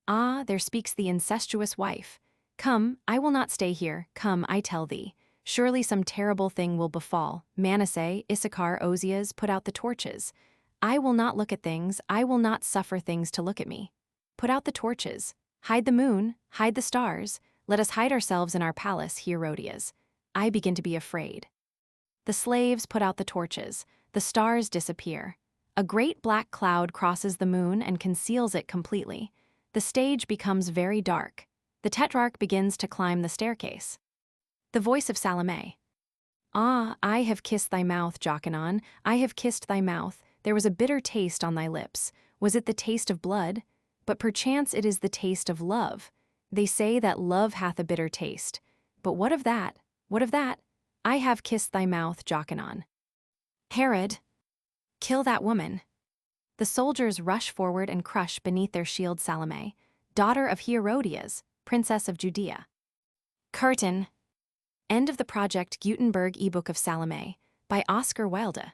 A: Ah, there speaks the incestuous wife. Come, I will not stay here, come, I tell thee. Surely some terrible thing will befall. Manasseh, Issachar, Ozias, put out the torches. I will not look at things, I will not suffer things to look at me. Put out the torches. Hide the moon, hide the stars. Let us hide ourselves in our palace, Herodias. I begin to be afraid. The slaves put out the torches. The stars disappear. A great black cloud crosses the moon and conceals it completely. The stage becomes very dark. The tetrarch begins to climb the staircase. The voice of Salomé. Ah, I have kissed thy mouth, Jokanaan. I have kissed thy mouth. There was a bitter taste on thy lips. Was it the taste of blood? But perchance it is the taste of love. They say that love hath a bitter taste. But what of that? What of that? I have kissed thy mouth, Jokanaan. Herod. Kill that woman. The soldiers rush forward and crush beneath their shield Salomé, daughter of Herodias, princess of Judea. Curtain. End of the project Gutenberg ebook of Salomé by Oscar Wilde.